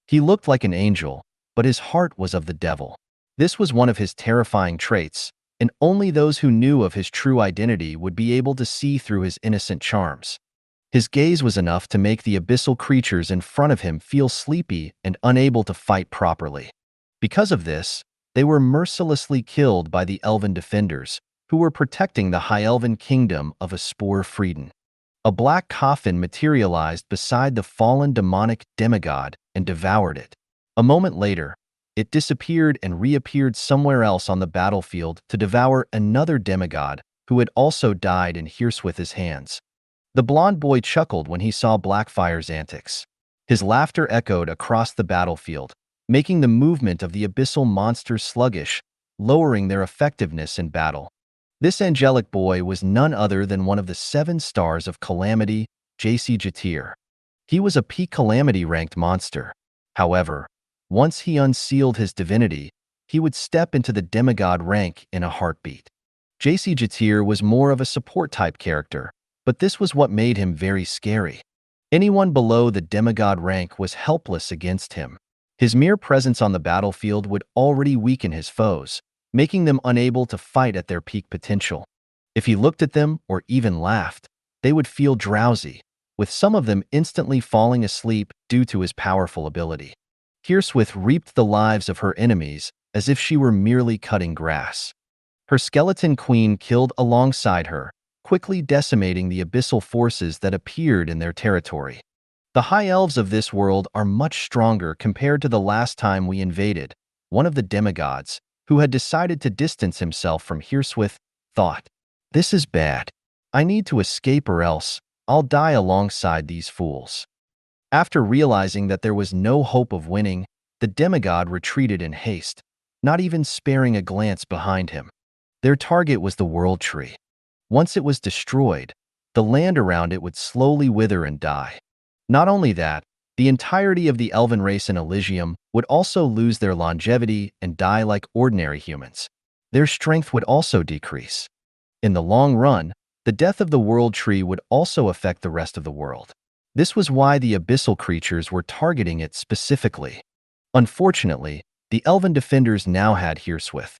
He looked like an angel, but his heart was of the devil. This was one of his terrifying traits, and only those who knew of his true identity would be able to see through his innocent charms. His gaze was enough to make the abyssal creatures in front of him feel sleepy and unable to fight properly. Because of this, they were mercilessly killed by the elven defenders, who were protecting the High Elven Kingdom of Aspor Frieden. A black coffin materialized beside the fallen demonic demigod and devoured it. A moment later, it disappeared and reappeared somewhere else on the battlefield to devour another demigod, who had also died in Hirswith's hands. The blond boy chuckled when he saw Blackfire's antics. His laughter echoed across the battlefield, making the movement of the abyssal monsters sluggish, lowering their effectiveness in battle. This angelic boy was none other than one of the 7 stars of Calamity, J.C. Jatir. He was a peak Calamity-ranked monster. However, once he unsealed his divinity, he would step into the demigod rank in a heartbeat. J.C. Jatir was more of a support-type character, but this was what made him very scary. Anyone below the demigod rank was helpless against him. His mere presence on the battlefield would already weaken his foes, making them unable to fight at their peak potential. If he looked at them or even laughed, they would feel drowsy, with some of them instantly falling asleep due to his powerful ability. Hirswith reaped the lives of her enemies as if she were merely cutting grass. Her skeleton queen killed alongside her, quickly decimating the abyssal forces that appeared in their territory. The high elves of this world are much stronger compared to the last time we invaded. One of the demigods, who had decided to distance himself from Hirswith, thought, "This is bad. I need to escape or else I'll die alongside these fools." After realizing that there was no hope of winning, the demigod retreated in haste, not even sparing a glance behind him. Their target was the World Tree. Once it was destroyed, the land around it would slowly wither and die. Not only that, the entirety of the elven race in Elysium would also lose their longevity and die like ordinary humans. Their strength would also decrease. In the long run, the death of the World Tree would also affect the rest of the world. This was why the abyssal creatures were targeting it specifically. Unfortunately, the elven defenders now had Hirswith.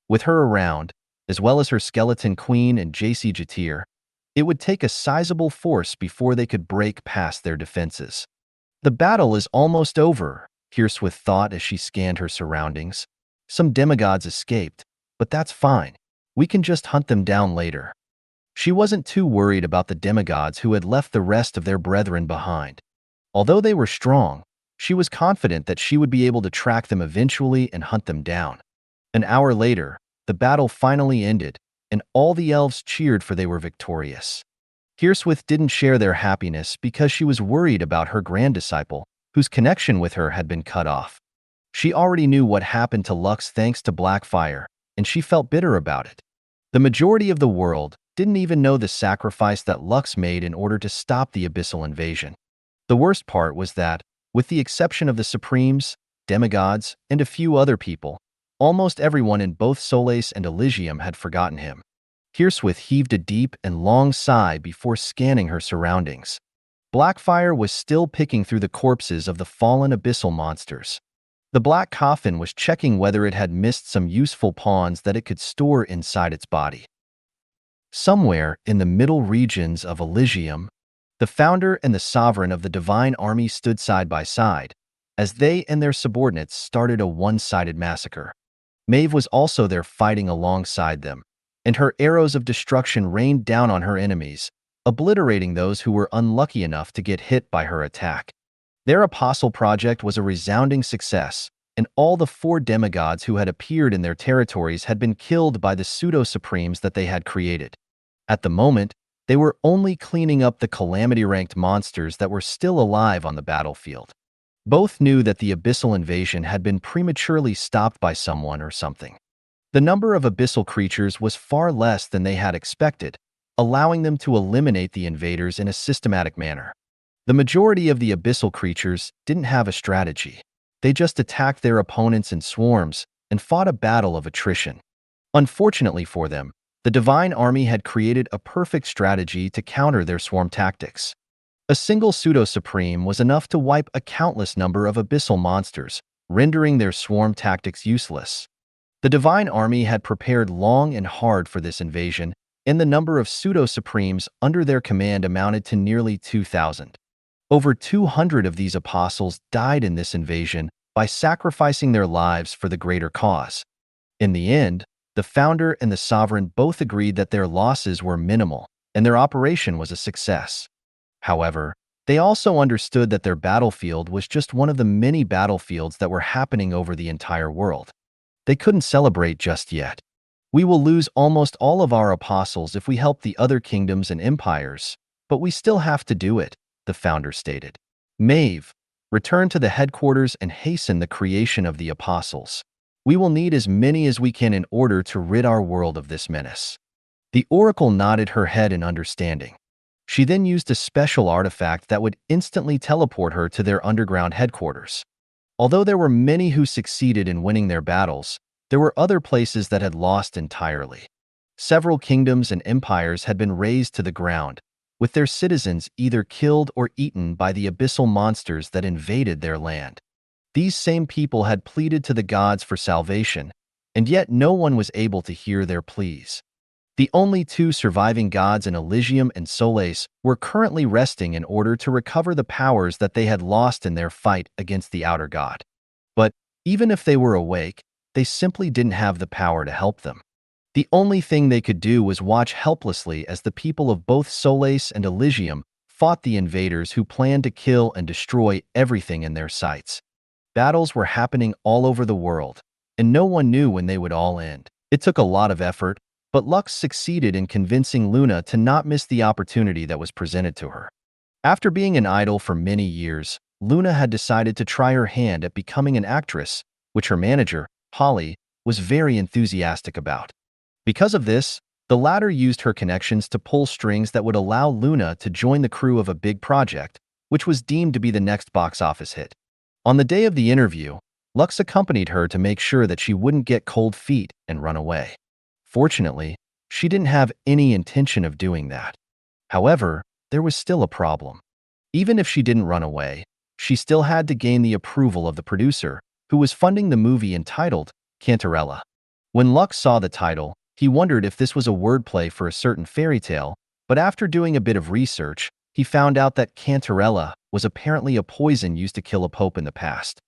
With her around, as well as her skeleton queen and J.C. Jatir, it would take a sizable force before they could break past their defenses. The battle is almost over, Hirswith thought as she scanned her surroundings. Some demigods escaped, but that's fine. We can just hunt them down later. She wasn't too worried about the demigods who had left the rest of their brethren behind. Although they were strong, she was confident that she would be able to track them eventually and hunt them down. An hour later, the battle finally ended, and all the elves cheered for they were victorious. Hirswith didn't share their happiness because she was worried about her grand-disciple, whose connection with her had been cut off. She already knew what happened to Lux thanks to Blackfire, and she felt bitter about it. The majority of the world didn't even know the sacrifice that Lux made in order to stop the abyssal invasion. The worst part was that, with the exception of the Supremes, demigods, and a few other people, almost everyone in both Solais and Elysium had forgotten him. Hirswith heaved a deep and long sigh before scanning her surroundings. Blackfire was still picking through the corpses of the fallen abyssal monsters. The black coffin was checking whether it had missed some useful pawns that it could store inside its body. Somewhere in the middle regions of Elysium, the founder and the sovereign of the divine army stood side by side, as they and their subordinates started a one-sided massacre. Maeve was also there fighting alongside them, and her arrows of destruction rained down on her enemies, obliterating those who were unlucky enough to get hit by her attack. Their apostle project was a resounding success, and all the 4 demigods who had appeared in their territories had been killed by the pseudo-supremes that they had created. At the moment, they were only cleaning up the calamity-ranked monsters that were still alive on the battlefield. Both knew that the abyssal invasion had been prematurely stopped by someone or something. The number of abyssal creatures was far less than they had expected, allowing them to eliminate the invaders in a systematic manner. The majority of the abyssal creatures didn't have a strategy. They just attacked their opponents in swarms and fought a battle of attrition. Unfortunately for them, the Divine Army had created a perfect strategy to counter their swarm tactics. A single pseudo-supreme was enough to wipe a countless number of abyssal monsters, rendering their swarm tactics useless. The Divine Army had prepared long and hard for this invasion, and the number of pseudo-supremes under their command amounted to nearly 2,000. Over 200 of these apostles died in this invasion by sacrificing their lives for the greater cause. In the end, the founder and the sovereign both agreed that their losses were minimal, and their operation was a success. However, they also understood that their battlefield was just one of the many battlefields that were happening over the entire world. They couldn't celebrate just yet. We will lose almost all of our apostles if we help the other kingdoms and empires, but we still have to do it, the founder stated. Maeve, return to the headquarters and hasten the creation of the apostles. We will need as many as we can in order to rid our world of this menace. The oracle nodded her head in understanding. She then used a special artifact that would instantly teleport her to their underground headquarters. Although there were many who succeeded in winning their battles, there were other places that had lost entirely. Several kingdoms and empires had been razed to the ground, with their citizens either killed or eaten by the abyssal monsters that invaded their land. These same people had pleaded to the gods for salvation, and yet no one was able to hear their pleas. The only two surviving gods in Elysium and Solais were currently resting in order to recover the powers that they had lost in their fight against the outer god. But even if they were awake, they simply didn't have the power to help them. The only thing they could do was watch helplessly as the people of both Solais and Elysium fought the invaders who planned to kill and destroy everything in their sights. Battles were happening all over the world, and no one knew when they would all end. It took a lot of effort, but Lux succeeded in convincing Luna to not miss the opportunity that was presented to her. After being an idol for many years, Luna had decided to try her hand at becoming an actress, which her manager, Holly, was very enthusiastic about. Because of this, the latter used her connections to pull strings that would allow Luna to join the crew of a big project, which was deemed to be the next box office hit. On the day of the interview, Lux accompanied her to make sure that she wouldn't get cold feet and run away. Fortunately, she didn't have any intention of doing that. However, there was still a problem. Even if she didn't run away, she still had to gain the approval of the producer, who was funding the movie entitled Cantarella. When Lux saw the title, he wondered if this was a wordplay for a certain fairy tale, but after doing a bit of research, he found out that Cantarella was apparently a poison used to kill a pope in the past.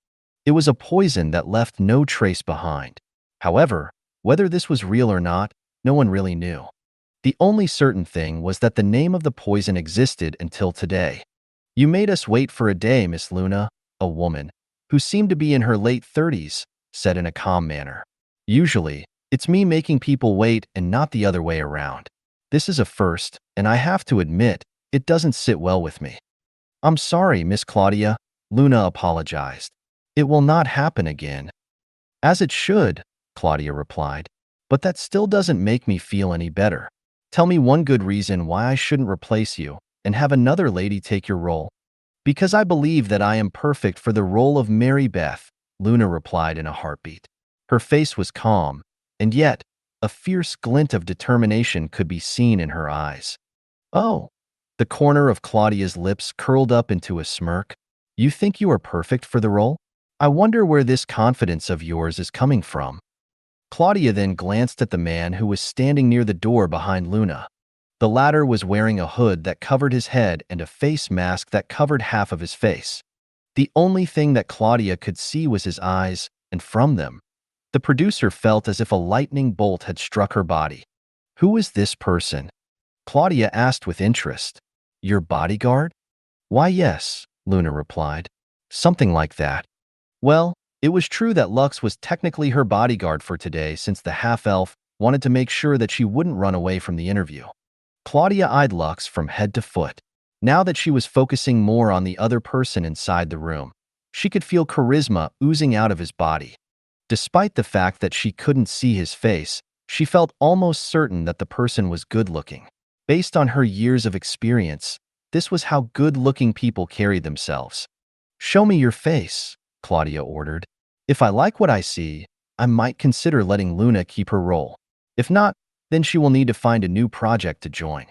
It was a poison that left no trace behind. However, whether this was real or not, no one really knew. The only certain thing was that the name of the poison existed until today. You made us wait for a day, Miss Luna, a woman, who seemed to be in her late 30s, said in a calm manner. Usually, it's me making people wait and not the other way around. This is a first, and I have to admit, it doesn't sit well with me. I'm sorry, Miss Claudia, Luna apologized. It will not happen again. As it should, Claudia replied, but that still doesn't make me feel any better. Tell me one good reason why I shouldn't replace you and have another lady take your role. Because I believe that I am perfect for the role of Mary Beth, Luna replied in a heartbeat. Her face was calm, and yet, a fierce glint of determination could be seen in her eyes. Oh, the corner of Claudia's lips curled up into a smirk. You think you are perfect for the role? I wonder where this confidence of yours is coming from. Claudia then glanced at the man who was standing near the door behind Luna. The latter was wearing a hood that covered his head and a face mask that covered half of his face. The only thing that Claudia could see was his eyes, and from them, the producer felt as if a lightning bolt had struck her body. Who is this person? Claudia asked with interest. Your bodyguard? Why, yes, Luna replied. Something like that. Well, it was true that Lux was technically her bodyguard for today since the half-elf wanted to make sure that she wouldn't run away from the interview. Claudia eyed Lux from head to foot. Now that she was focusing more on the other person inside the room, she could feel charisma oozing out of his body. Despite the fact that she couldn't see his face, she felt almost certain that the person was good-looking. Based on her years of experience, this was how good-looking people carried themselves. Show me your face, Claudia ordered. If I like what I see, I might consider letting Luna keep her role. If not, then she will need to find a new project to join.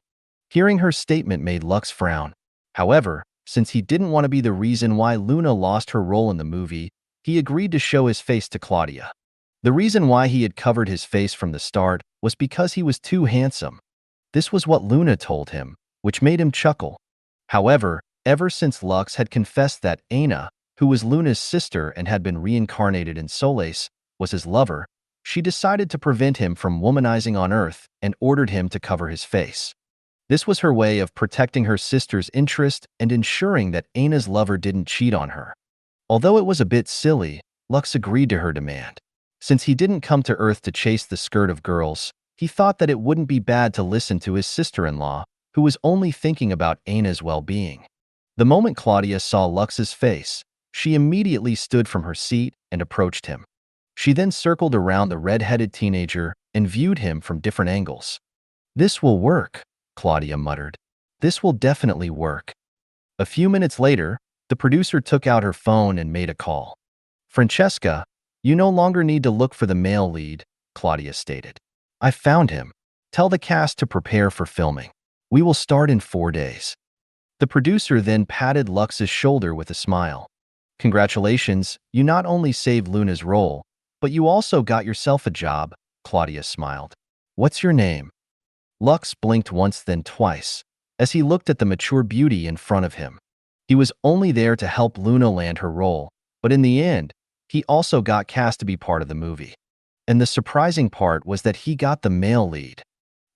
Hearing her statement made Lux frown. However, since he didn't want to be the reason why Luna lost her role in the movie, he agreed to show his face to Claudia. The reason why he had covered his face from the start was because he was too handsome. This was what Luna told him, which made him chuckle. However, ever since Lux had confessed that Aina, who was Luna's sister and had been reincarnated in Solais, was his lover, she decided to prevent him from womanizing on Earth and ordered him to cover his face. This was her way of protecting her sister's interest and ensuring that Aina's lover didn't cheat on her. Although it was a bit silly, Lux agreed to her demand. Since he didn't come to Earth to chase the skirt of girls, he thought that it wouldn't be bad to listen to his sister-in-law, who was only thinking about Aina's well-being. The moment Claudia saw Lux's face, she immediately stood from her seat and approached him. She then circled around the red-headed teenager and viewed him from different angles. "This will work," Claudia muttered. "This will definitely work." A few minutes later, the producer took out her phone and made a call. "Francesca, you no longer need to look for the male lead," Claudia stated. "I found him. Tell the cast to prepare for filming. We will start in 4 days." The producer then patted Lux's shoulder with a smile. "Congratulations, you not only saved Luna's role, but you also got yourself a job," Claudia smiled. "What's your name?" Lux blinked once then twice, as he looked at the mature beauty in front of him. He was only there to help Luna land her role, but in the end, he also got cast to be part of the movie. And the surprising part was that he got the male lead.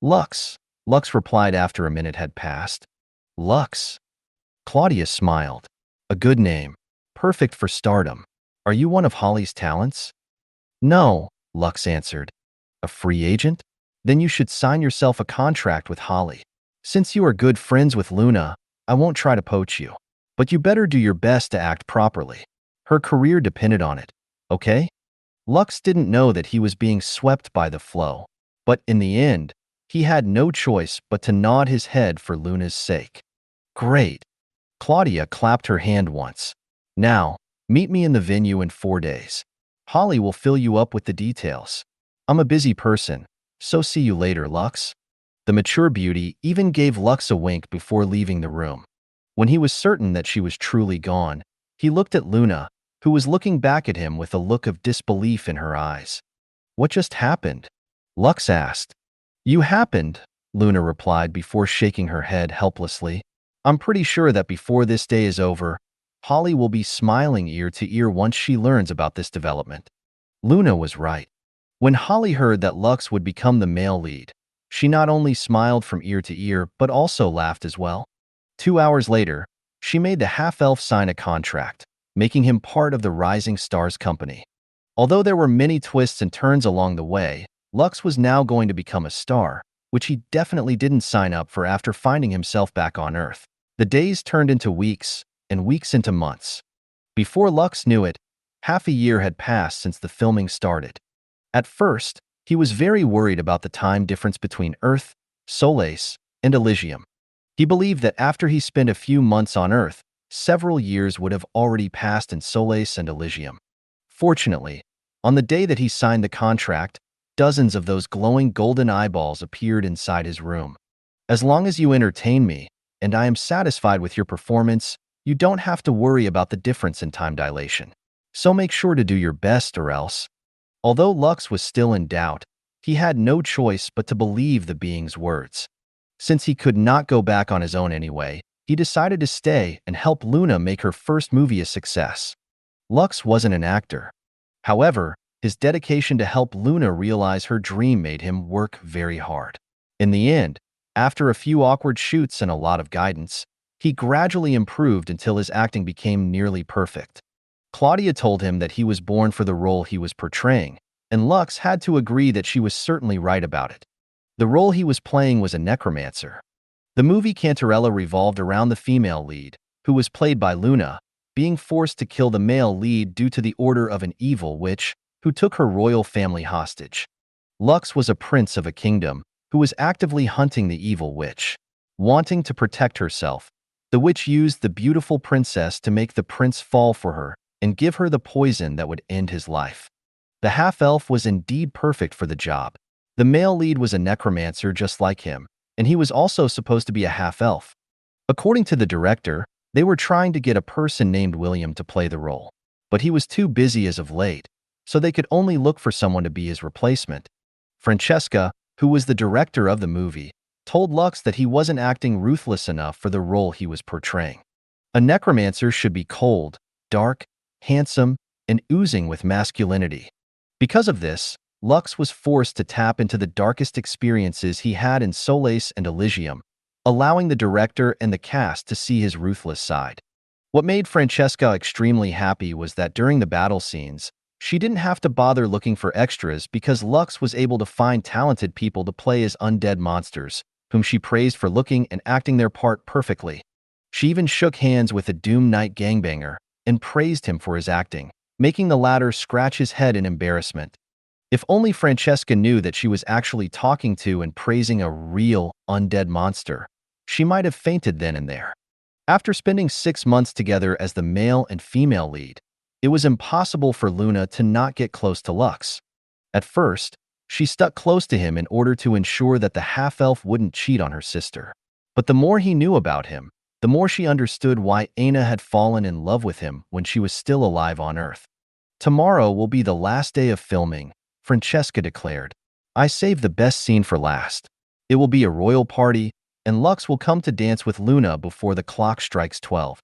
"Lux," Lux replied after a minute had passed. "Lux." Claudia smiled. "A good name. Perfect for stardom. Are you one of Holly's talents?" "No," Lux answered. "A free agent? Then you should sign yourself a contract with Holly. Since you are good friends with Luna, I won't try to poach you. But you better do your best to act properly. Her career depended on it, okay?" Lux didn't know that he was being swept by the flow, but in the end, he had no choice but to nod his head for Luna's sake. "Great." Claudia clapped her hand once. "Now, meet me in the venue in 4 days. Holly will fill you up with the details. I'm a busy person, so see you later, Lux." The mature beauty even gave Lux a wink before leaving the room. When he was certain that she was truly gone, he looked at Luna, who was looking back at him with a look of disbelief in her eyes. "What just happened?" Lux asked. "You happened," Luna replied before shaking her head helplessly. "I'm pretty sure that before this day is over, Holly will be smiling ear to ear once she learns about this development." Luna was right. When Holly heard that Lux would become the male lead, she not only smiled from ear to ear but also laughed as well. 2 hours later, she made the half-elf sign a contract, making him part of the Rising Stars company. Although there were many twists and turns along the way, Lux was now going to become a star, which he definitely didn't sign up for after finding himself back on Earth. The days turned into weeks, and weeks into months. Before Lux knew it, half a year had passed since the filming started. At first, he was very worried about the time difference between Earth, Solais, and Elysium. He believed that after he spent a few months on Earth, several years would have already passed in Solais and Elysium. Fortunately, on the day that he signed the contract, dozens of those glowing golden eyeballs appeared inside his room. "As long as you entertain me, and I am satisfied with your performance, you don't have to worry about the difference in time dilation. So make sure to do your best or else." Although Lux was still in doubt, he had no choice but to believe the being's words. Since he could not go back on his own anyway, he decided to stay and help Luna make her first movie a success. Lux wasn't an actor. However, his dedication to help Luna realize her dream made him work very hard. In the end, after a few awkward shoots and a lot of guidance, he gradually improved until his acting became nearly perfect. Claudia told him that he was born for the role he was portraying, and Lux had to agree that she was certainly right about it. The role he was playing was a necromancer. The movie Cantarella revolved around the female lead, who was played by Luna, being forced to kill the male lead due to the order of an evil witch who took her royal family hostage. Lux was a prince of a kingdom who was actively hunting the evil witch. Wanting to protect herself, the witch used the beautiful princess to make the prince fall for her and give her the poison that would end his life. The half-elf was indeed perfect for the job. The male lead was a necromancer just like him, and he was also supposed to be a half-elf. According to the director, they were trying to get a person named William to play the role, but he was too busy as of late, so they could only look for someone to be his replacement. Francesca, who was the director of the movie, told Lux that he wasn't acting ruthless enough for the role he was portraying. A necromancer should be cold, dark, handsome, and oozing with masculinity. Because of this, Lux was forced to tap into the darkest experiences he had in Solais and Elysium, allowing the director and the cast to see his ruthless side. What made Francesca extremely happy was that during the battle scenes, She didn't have to bother looking for extras because Lux was able to find talented people to play as undead monsters, whom she praised for looking and acting their part perfectly. She even shook hands with a Doom Knight gangbanger and praised him for his acting, making the latter scratch his head in embarrassment. If only Francesca knew that she was actually talking to and praising a real undead monster, she might have fainted then and there. After spending 6 months together as the male and female lead, it was impossible for Luna to not get close to Lux. At first, she stuck close to him in order to ensure that the half-elf wouldn't cheat on her sister. But the more he knew about him, the more she understood why Aina had fallen in love with him when she was still alive on Earth. "Tomorrow will be the last day of filming," Francesca declared. "I saved the best scene for last. It will be a royal party, and Lux will come to dance with Luna before the clock strikes 12.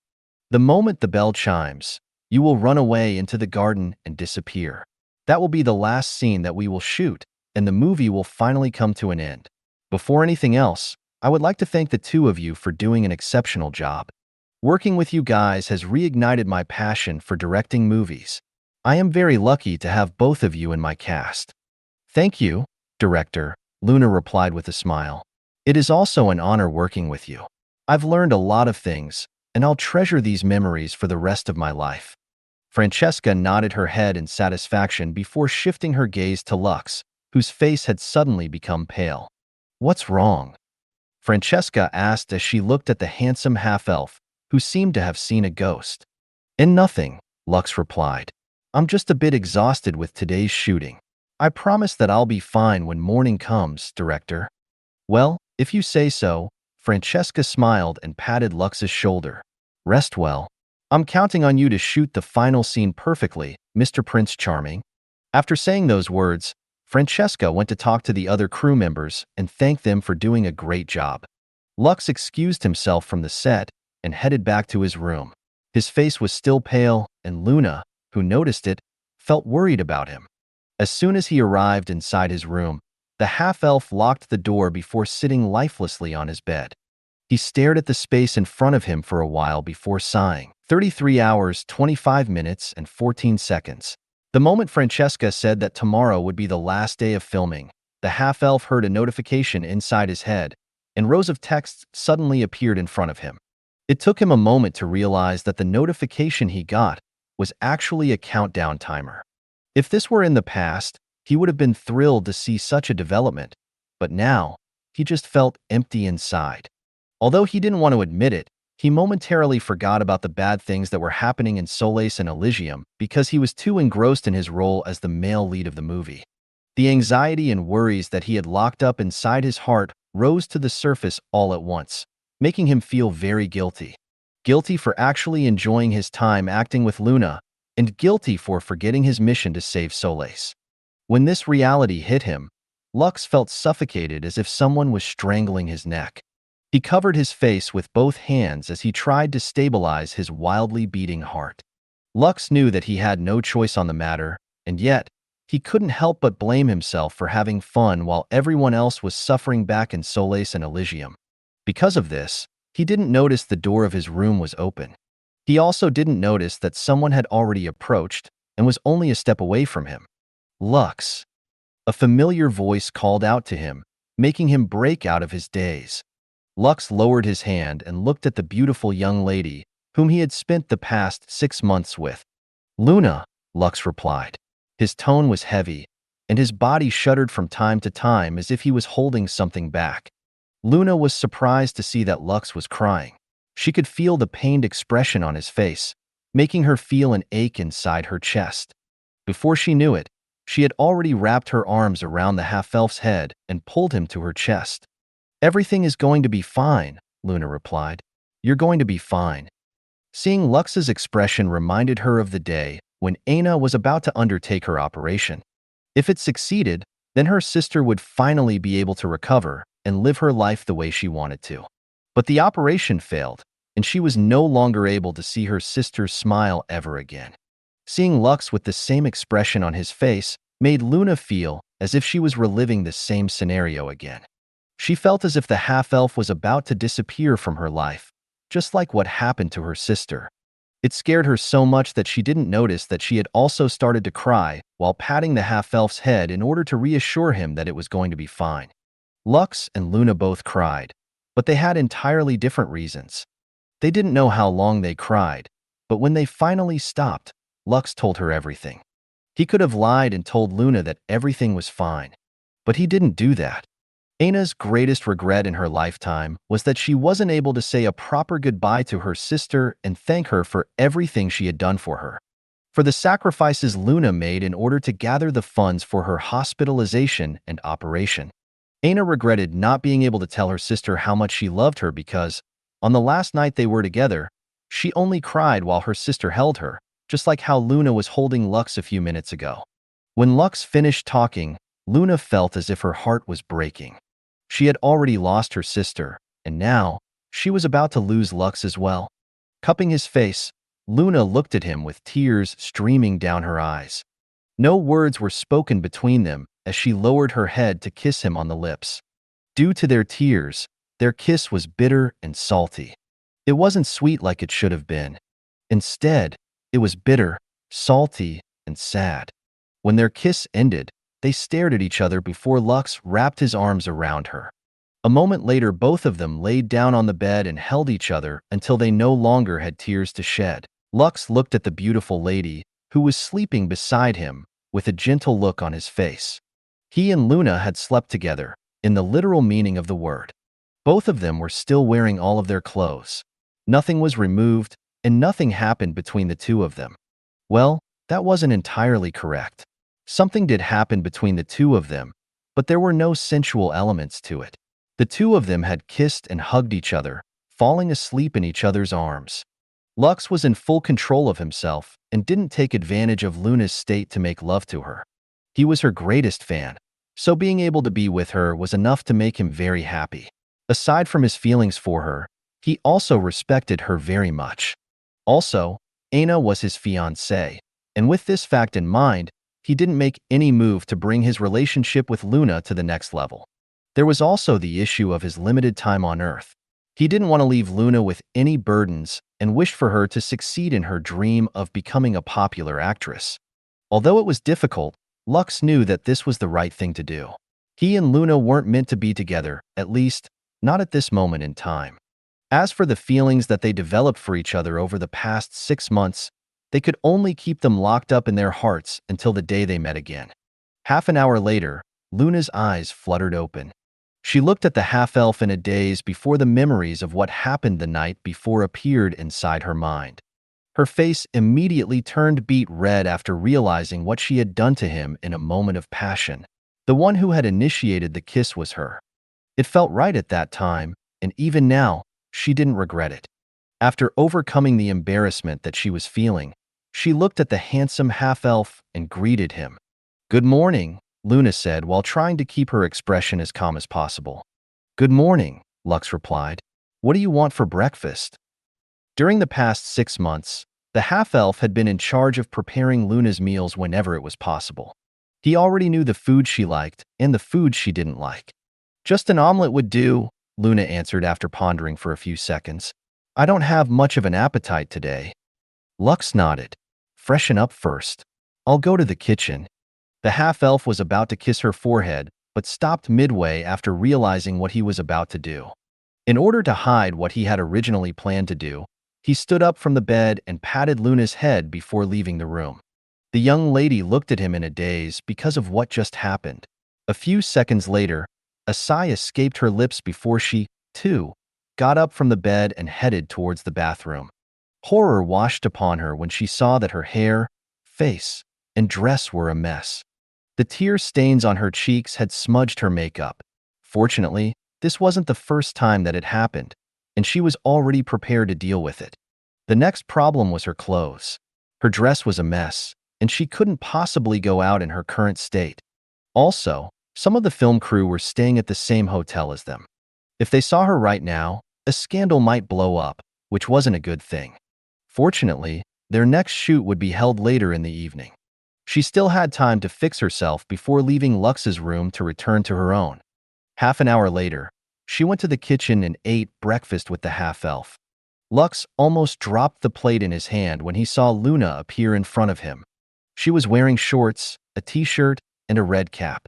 The moment the bell chimes, you will run away into the garden and disappear. That will be the last scene that we will shoot, and the movie will finally come to an end. Before anything else, I would like to thank the two of you for doing an exceptional job. Working with you guys has reignited my passion for directing movies. I am very lucky to have both of you in my cast." "Thank you, director," Luna replied with a smile. "It is also an honor working with you. I've learned a lot of things, and I'll treasure these memories for the rest of my life." Francesca nodded her head in satisfaction before shifting her gaze to Lux, whose face had suddenly become pale. "What's wrong?" Francesca asked as she looked at the handsome half-elf, who seemed to have seen a ghost. Nothing," Lux replied. "I'm just a bit exhausted with today's shooting. I promise that I'll be fine when morning comes, director." "Well, if you say so," Francesca smiled and patted Lux's shoulder. "Rest well. I'm counting on you to shoot the final scene perfectly, Mr. Prince Charming." After saying those words, Francesca went to talk to the other crew members and thank them for doing a great job. Lux excused himself from the set and headed back to his room. His face was still pale, and Luna, who noticed it, felt worried about him. As soon as he arrived inside his room, the half-elf locked the door before sitting lifelessly on his bed. He stared at the space in front of him for a while before sighing. 33 hours, 25 minutes, and 14 seconds. The moment Francesca said that tomorrow would be the last day of filming, the half-elf heard a notification inside his head, and rows of texts suddenly appeared in front of him. It took him a moment to realize that the notification he got was actually a countdown timer. If this were in the past, he would have been thrilled to see such a development, but now, he just felt empty inside. Although he didn't want to admit it, he momentarily forgot about the bad things that were happening in Solais and Elysium because he was too engrossed in his role as the male lead of the movie. The anxiety and worries that he had locked up inside his heart rose to the surface all at once, making him feel very guilty. Guilty for actually enjoying his time acting with Luna, and guilty for forgetting his mission to save Solais. When this reality hit him, Lux felt suffocated as if someone was strangling his neck. He covered his face with both hands as he tried to stabilize his wildly beating heart. Lux knew that he had no choice on the matter, and yet, he couldn't help but blame himself for having fun while everyone else was suffering back in Solais and Elysium. Because of this, he didn't notice the door of his room was open. He also didn't notice that someone had already approached and was only a step away from him. "Lux." A familiar voice called out to him, making him break out of his daze. Lux lowered his hand and looked at the beautiful young lady whom he had spent the past 6 months with. "Luna," Lux replied. His tone was heavy, and his body shuddered from time to time as if he was holding something back. Luna was surprised to see that Lux was crying. She could feel the pained expression on his face, making her feel an ache inside her chest. Before she knew it, she had already wrapped her arms around the half-elf's head and pulled him to her chest. "Everything is going to be fine," Luna replied. "You're going to be fine." Seeing Lux's expression reminded her of the day when Aina was about to undertake her operation. If it succeeded, then her sister would finally be able to recover and live her life the way she wanted to. But the operation failed, and she was no longer able to see her sister's smile ever again. Seeing Lux with the same expression on his face made Luna feel as if she was reliving the same scenario again. She felt as if the half-elf was about to disappear from her life, just like what happened to her sister. It scared her so much that she didn't notice that she had also started to cry while patting the half-elf's head in order to reassure him that it was going to be fine. Lux and Luna both cried, but they had entirely different reasons. They didn't know how long they cried, but when they finally stopped, Lux told her everything. He could have lied and told Luna that everything was fine, but he didn't do that. Aina's greatest regret in her lifetime was that she wasn't able to say a proper goodbye to her sister and thank her for everything she had done for her. For the sacrifices Luna made in order to gather the funds for her hospitalization and operation. Aina regretted not being able to tell her sister how much she loved her because, on the last night they were together, she only cried while her sister held her, just like how Luna was holding Lux a few minutes ago. When Lux finished talking, Luna felt as if her heart was breaking. She had already lost her sister, and now, she was about to lose Lux as well. Cupping his face, Luna looked at him with tears streaming down her eyes. No words were spoken between them as she lowered her head to kiss him on the lips. Due to their tears, their kiss was bitter and salty. It wasn't sweet like it should have been. Instead, it was bitter, salty, and sad. When their kiss ended, they stared at each other before Lux wrapped his arms around her. A moment later, both of them laid down on the bed and held each other until they no longer had tears to shed. Lux looked at the beautiful lady, who was sleeping beside him, with a gentle look on his face. He and Luna had slept together, in the literal meaning of the word. Both of them were still wearing all of their clothes. Nothing was removed, and nothing happened between the two of them. Well, that wasn't entirely correct. Something did happen between the two of them, but there were no sensual elements to it. The two of them had kissed and hugged each other, falling asleep in each other's arms. Lux was in full control of himself and didn't take advantage of Luna's state to make love to her. He was her greatest fan, so being able to be with her was enough to make him very happy. Aside from his feelings for her, he also respected her very much. Also, Aina was his fiancée, and with this fact in mind, he didn't make any move to bring his relationship with Luna to the next level. There was also the issue of his limited time on Earth. He didn't want to leave Luna with any burdens and wished for her to succeed in her dream of becoming a popular actress. Although it was difficult, Lux knew that this was the right thing to do. He and Luna weren't meant to be together, at least, not at this moment in time. As for the feelings that they developed for each other over the past 6 months, they could only keep them locked up in their hearts until the day they met again. Half an hour later, Luna's eyes fluttered open. She looked at the half-elf in a daze before the memories of what happened the night before appeared inside her mind. Her face immediately turned beet red after realizing what she had done to him in a moment of passion. The one who had initiated the kiss was her. It felt right at that time, and even now, she didn't regret it. After overcoming the embarrassment that she was feeling, she looked at the handsome half-elf and greeted him. "Good morning," Luna said while trying to keep her expression as calm as possible. "Good morning," Lux replied. "What do you want for breakfast?" During the past 6 months, the half-elf had been in charge of preparing Luna's meals whenever it was possible. He already knew the food she liked and the food she didn't like. "Just an omelet would do," Luna answered after pondering for a few seconds. "I don't have much of an appetite today." Lux nodded. "Freshen up first. I'll go to the kitchen." The half-elf was about to kiss her forehead, but stopped midway after realizing what he was about to do. In order to hide what he had originally planned to do, he stood up from the bed and patted Luna's head before leaving the room. The young lady looked at him in a daze because of what just happened. A few seconds later, a sigh escaped her lips before she, too, got up from the bed and headed towards the bathroom. Horror washed upon her when she saw that her hair, face, and dress were a mess. The tear stains on her cheeks had smudged her makeup. Fortunately, this wasn't the first time that it happened, and she was already prepared to deal with it. The next problem was her clothes. Her dress was a mess, and she couldn't possibly go out in her current state. Also, some of the film crew were staying at the same hotel as them. If they saw her right now, a scandal might blow up, which wasn't a good thing. Fortunately, their next shoot would be held later in the evening. She still had time to fix herself before leaving Lux's room to return to her own. Half an hour later, she went to the kitchen and ate breakfast with the half-elf. Lux almost dropped the plate in his hand when he saw Luna appear in front of him. She was wearing shorts, a t-shirt, and a red cap.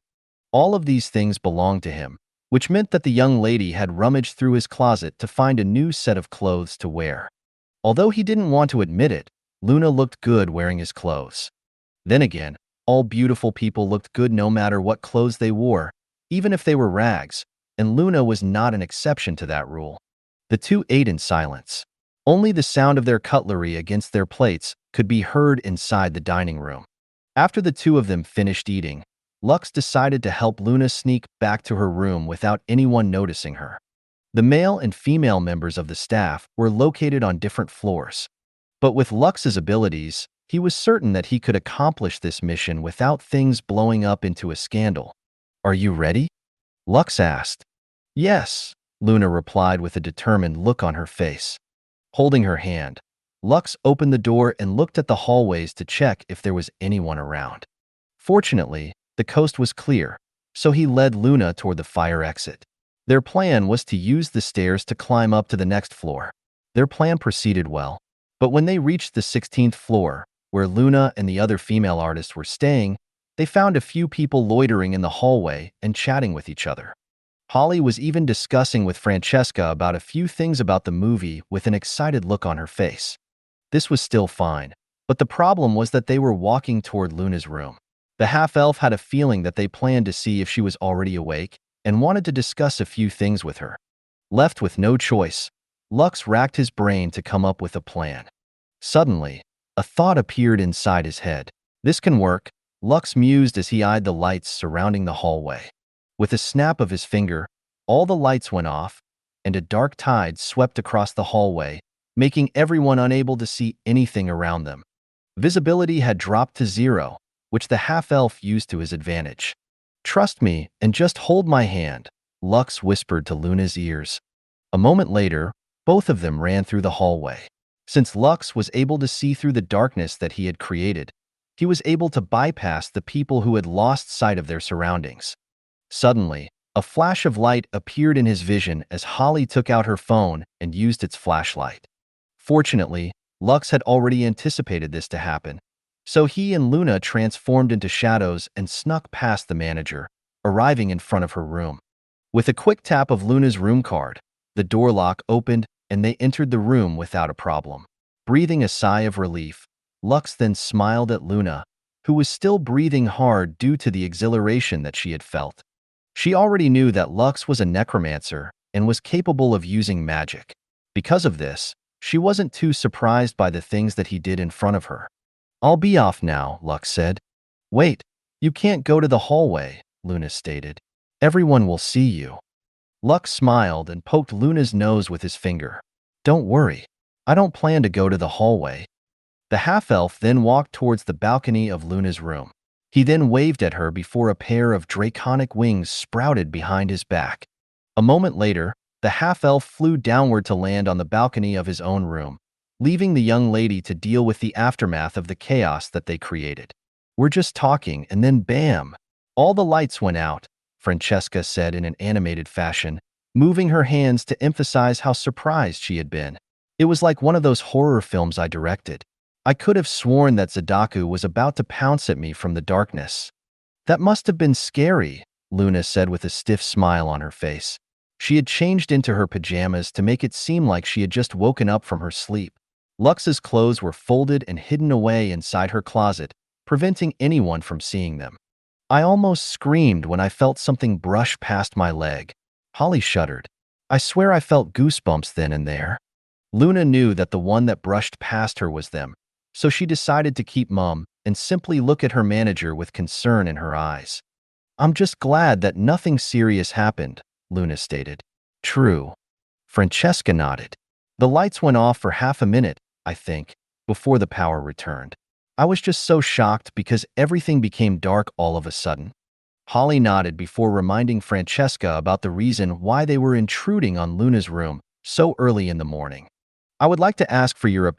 All of these things belonged to him, which meant that the young lady had rummaged through his closet to find a new set of clothes to wear. Although he didn't want to admit it, Luna looked good wearing his clothes. Then again, all beautiful people looked good no matter what clothes they wore, even if they were rags, and Luna was not an exception to that rule. The two ate in silence. Only the sound of their cutlery against their plates could be heard inside the dining room. After the two of them finished eating, Lux decided to help Luna sneak back to her room without anyone noticing her. The male and female members of the staff were located on different floors. But with Lux's abilities, he was certain that he could accomplish this mission without things blowing up into a scandal. "Are you ready?" Lux asked. "Yes," Luna replied with a determined look on her face. Holding her hand, Lux opened the door and looked at the hallways to check if there was anyone around. Fortunately, the coast was clear, so he led Luna toward the fire exit. Their plan was to use the stairs to climb up to the next floor. Their plan proceeded well, but when they reached the 16th floor, where Luna and the other female artists were staying, they found a few people loitering in the hallway and chatting with each other. Holly was even discussing with Francesca about a few things about the movie with an excited look on her face. This was still fine, but the problem was that they were walking toward Luna's room. The half-elf had a feeling that they planned to see if she was already awake and wanted to discuss a few things with her. Left with no choice, Lux racked his brain to come up with a plan. Suddenly, a thought appeared inside his head. "This can work," Lux mused as he eyed the lights surrounding the hallway. With a snap of his finger, all the lights went off, and a dark tide swept across the hallway, making everyone unable to see anything around them. Visibility had dropped to 0, which the half-elf used to his advantage. "Trust me and just hold my hand," Lux whispered to Luna's ears. A moment later, both of them ran through the hallway. Since Lux was able to see through the darkness that he had created, he was able to bypass the people who had lost sight of their surroundings. Suddenly, a flash of light appeared in his vision as Holly took out her phone and used its flashlight. Fortunately, Lux had already anticipated this to happen, so he and Luna transformed into shadows and snuck past the manager, arriving in front of her room. With a quick tap of Luna's room card, the door lock opened and they entered the room without a problem. Breathing a sigh of relief, Lux then smiled at Luna, who was still breathing hard due to the exhilaration that she had felt. She already knew that Lux was a necromancer and was capable of using magic. Because of this, she wasn't too surprised by the things that he did in front of her. "I'll be off now," Lux said. "Wait, you can't go to the hallway," Luna stated. "Everyone will see you." Lux smiled and poked Luna's nose with his finger. "Don't worry, I don't plan to go to the hallway." The half-elf then walked towards the balcony of Luna's room. He then waved at her before a pair of draconic wings sprouted behind his back. A moment later, the half-elf flew downward to land on the balcony of his own room, leaving the young lady to deal with the aftermath of the chaos that they created. "We're just talking, and then bam! All the lights went out," Francesca said in an animated fashion, moving her hands to emphasize how surprised she had been. "It was like one of those horror films I directed. I could have sworn that Zadaku was about to pounce at me from the darkness." "That must have been scary," Luna said with a stiff smile on her face. She had changed into her pajamas to make it seem like she had just woken up from her sleep. Lux's clothes were folded and hidden away inside her closet, preventing anyone from seeing them. "I almost screamed when I felt something brush past my leg." Holly shuddered. "I swear I felt goosebumps then and there." Luna knew that the one that brushed past her was them, so she decided to keep mum and simply look at her manager with concern in her eyes. "I'm just glad that nothing serious happened," Luna stated. "True." Francesca nodded. "The lights went off for half a minute, I think, before the power returned. I was just so shocked because everything became dark all of a sudden." Holly nodded before reminding Francesca about the reason why they were intruding on Luna's room so early in the morning. "I would like to ask for your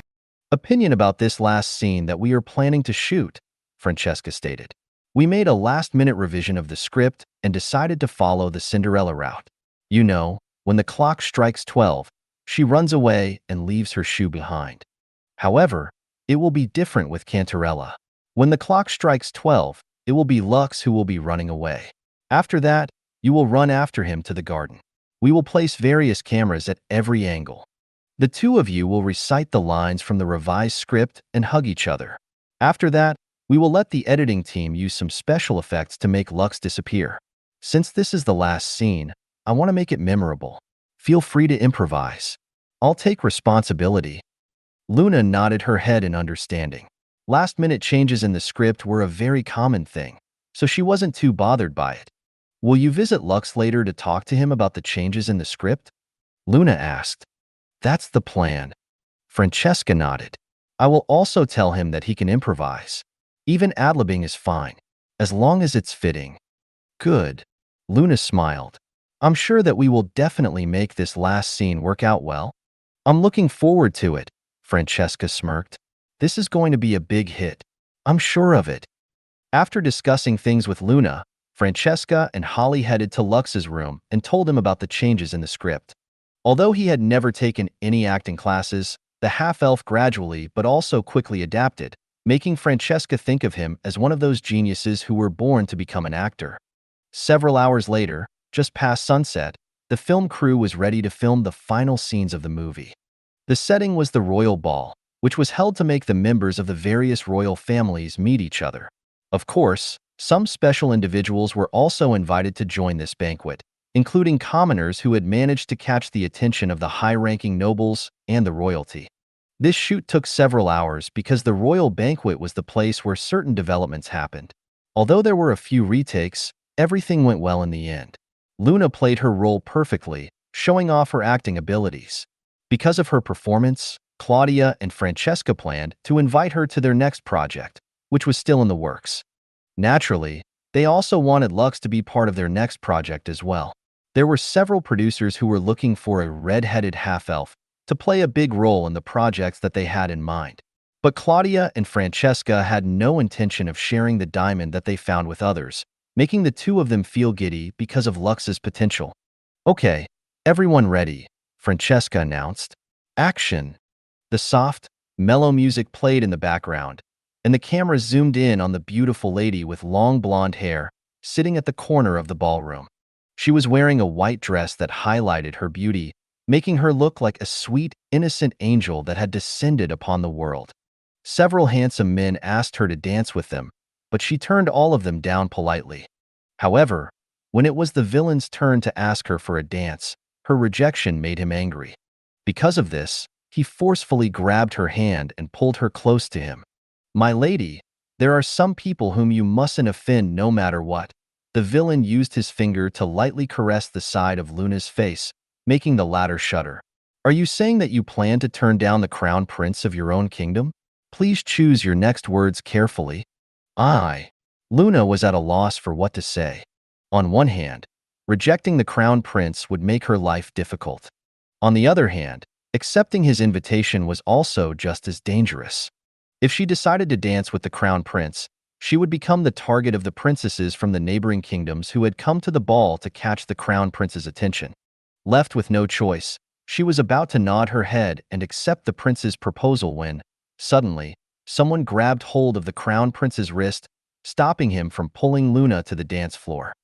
opinion about this last scene that we are planning to shoot," Francesca stated. "We made a last-minute revision of the script and decided to follow the Cinderella route. You know, when the clock strikes 12, She runs away and leaves her shoe behind. However, it will be different with Cantarella. When the clock strikes 12, it will be Lux who will be running away. After that, you will run after him to the garden. We will place various cameras at every angle. The two of you will recite the lines from the revised script and hug each other. After that, we will let the editing team use some special effects to make Lux disappear. Since this is the last scene, I want to make it memorable. Feel free to improvise. I'll take responsibility. Luna nodded her head in understanding. Last-minute changes in the script were a very common thing, so she wasn't too bothered by it. Will you visit Lux later to talk to him about the changes in the script? Luna asked. That's the plan. Francesca nodded. I will also tell him that he can improvise. Even ad-libbing is fine, as long as it's fitting. Good. Luna smiled. I'm sure that we will definitely make this last scene work out well. I'm looking forward to it, Francesca smirked. This is going to be a big hit. I'm sure of it. After discussing things with Luna, Francesca and Holly headed to Lux's room and told him about the changes in the script. Although he had never taken any acting classes, the half-elf gradually but also quickly adapted, making Francesca think of him as one of those geniuses who were born to become an actor. Several hours later, just past sunset, the film crew was ready to film the final scenes of the movie. The setting was the royal ball, which was held to make the members of the various royal families meet each other. Of course, some special individuals were also invited to join this banquet, including commoners who had managed to catch the attention of the high-ranking nobles and the royalty. This shoot took several hours because the royal banquet was the place where certain developments happened. Although there were a few retakes, everything went well in the end. Luna played her role perfectly, showing off her acting abilities. Because of her performance, Claudia and Francesca planned to invite her to their next project, which was still in the works. Naturally, they also wanted Lux to be part of their next project as well. There were several producers who were looking for a red-headed half-elf to play a big role in the projects that they had in mind. But Claudia and Francesca had no intention of sharing the diamond that they found with others, making the two of them feel giddy because of Lux's potential. Okay, everyone ready, Francesca announced. Action! The soft, mellow music played in the background, and the camera zoomed in on the beautiful lady with long blonde hair sitting at the corner of the ballroom. She was wearing a white dress that highlighted her beauty, making her look like a sweet, innocent angel that had descended upon the world. Several handsome men asked her to dance with them, but she turned all of them down politely. However, when it was the villain's turn to ask her for a dance, her rejection made him angry. Because of this, he forcefully grabbed her hand and pulled her close to him. My lady, there are some people whom you mustn't offend no matter what. The villain used his finger to lightly caress the side of Luna's face, making the latter shudder. Are you saying that you plan to turn down the crown prince of your own kingdom? Please choose your next words carefully. Luna was at a loss for what to say. On one hand, rejecting the crown prince would make her life difficult. On the other hand, accepting his invitation was also just as dangerous. If she decided to dance with the crown prince, she would become the target of the princesses from the neighboring kingdoms who had come to the ball to catch the crown prince's attention. Left with no choice, she was about to nod her head and accept the prince's proposal when, suddenly, someone grabbed hold of the crown prince's wrist, stopping him from pulling Luna to the dance floor.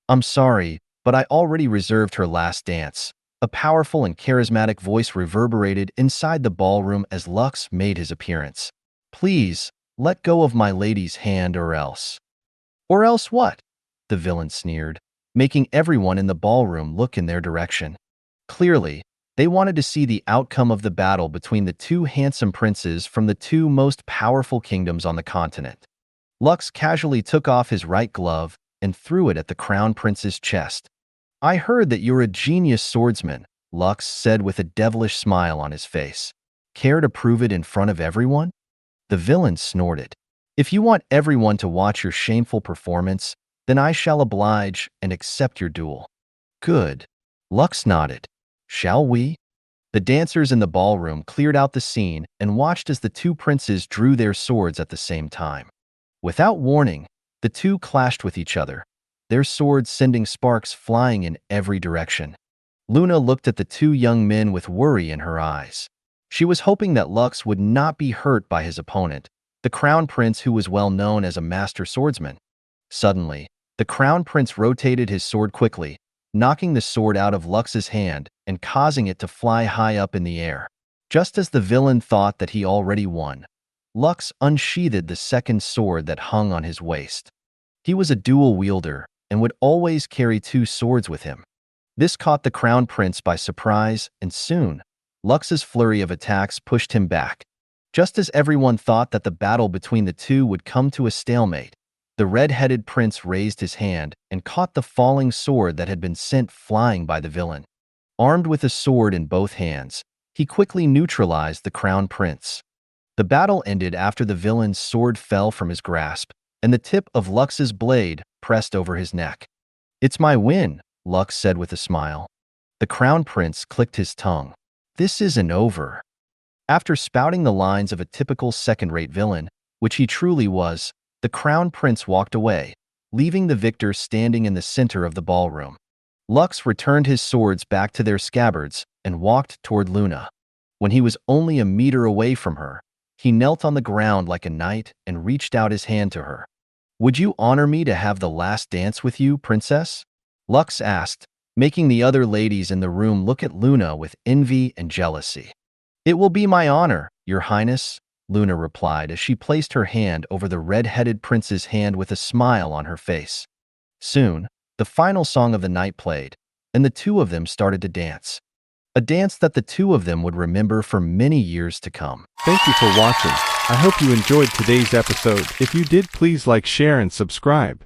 I'm sorry, but I already reserved her last dance. A powerful and charismatic voice reverberated inside the ballroom as Lux made his appearance. Please, let go of my lady's hand or else. Or else what? The villain sneered, making everyone in the ballroom look in their direction. Clearly, they wanted to see the outcome of the battle between the two handsome princes from the two most powerful kingdoms on the continent. Lux casually took off his right glove and threw it at the crown prince's chest. I heard that you're a genius swordsman, Lux said with a devilish smile on his face. Care to prove it in front of everyone? The villain snorted. If you want everyone to watch your shameful performance, then I shall oblige and accept your duel. Good. Lux nodded. Shall we? The dancers in the ballroom cleared out the scene and watched as the two princes drew their swords at the same time. Without warning, the two clashed with each other, their swords sending sparks flying in every direction. Luna looked at the two young men with worry in her eyes. She was hoping that Lux would not be hurt by his opponent, the Crown Prince who was well known as a master swordsman. Suddenly, the Crown Prince rotated his sword quickly, knocking the sword out of Lux's hand and causing it to fly high up in the air. Just as the villain thought that he already won, Lux unsheathed the second sword that hung on his waist. He was a dual wielder and would always carry two swords with him. This caught the Crown Prince by surprise, and soon, Lux's flurry of attacks pushed him back. Just as everyone thought that the battle between the two would come to a stalemate, the red-headed prince raised his hand and caught the falling sword that had been sent flying by the villain. Armed with a sword in both hands, he quickly neutralized the Crown Prince. The battle ended after the villain's sword fell from his grasp, and the tip of Lux's blade pressed over his neck. "It's my win," Lux said with a smile. The Crown Prince clicked his tongue. "This isn't over." After spouting the lines of a typical second-rate villain, which he truly was, the Crown Prince walked away, leaving the victor standing in the center of the ballroom. Lux returned his swords back to their scabbards and walked toward Luna. When he was only a meter away from her, he knelt on the ground like a knight and reached out his hand to her. "Would you honor me to have the last dance with you, princess?" Lux asked, making the other ladies in the room look at Luna with envy and jealousy. "It will be my honor, your highness," Luna replied as she placed her hand over the red-headed prince's hand with a smile on her face. Soon, the final song of the night played, and the two of them started to dance. A dance that the two of them would remember for many years to come. Thank you for watching. I hope you enjoyed today's episode. If you did, please like, share, and subscribe.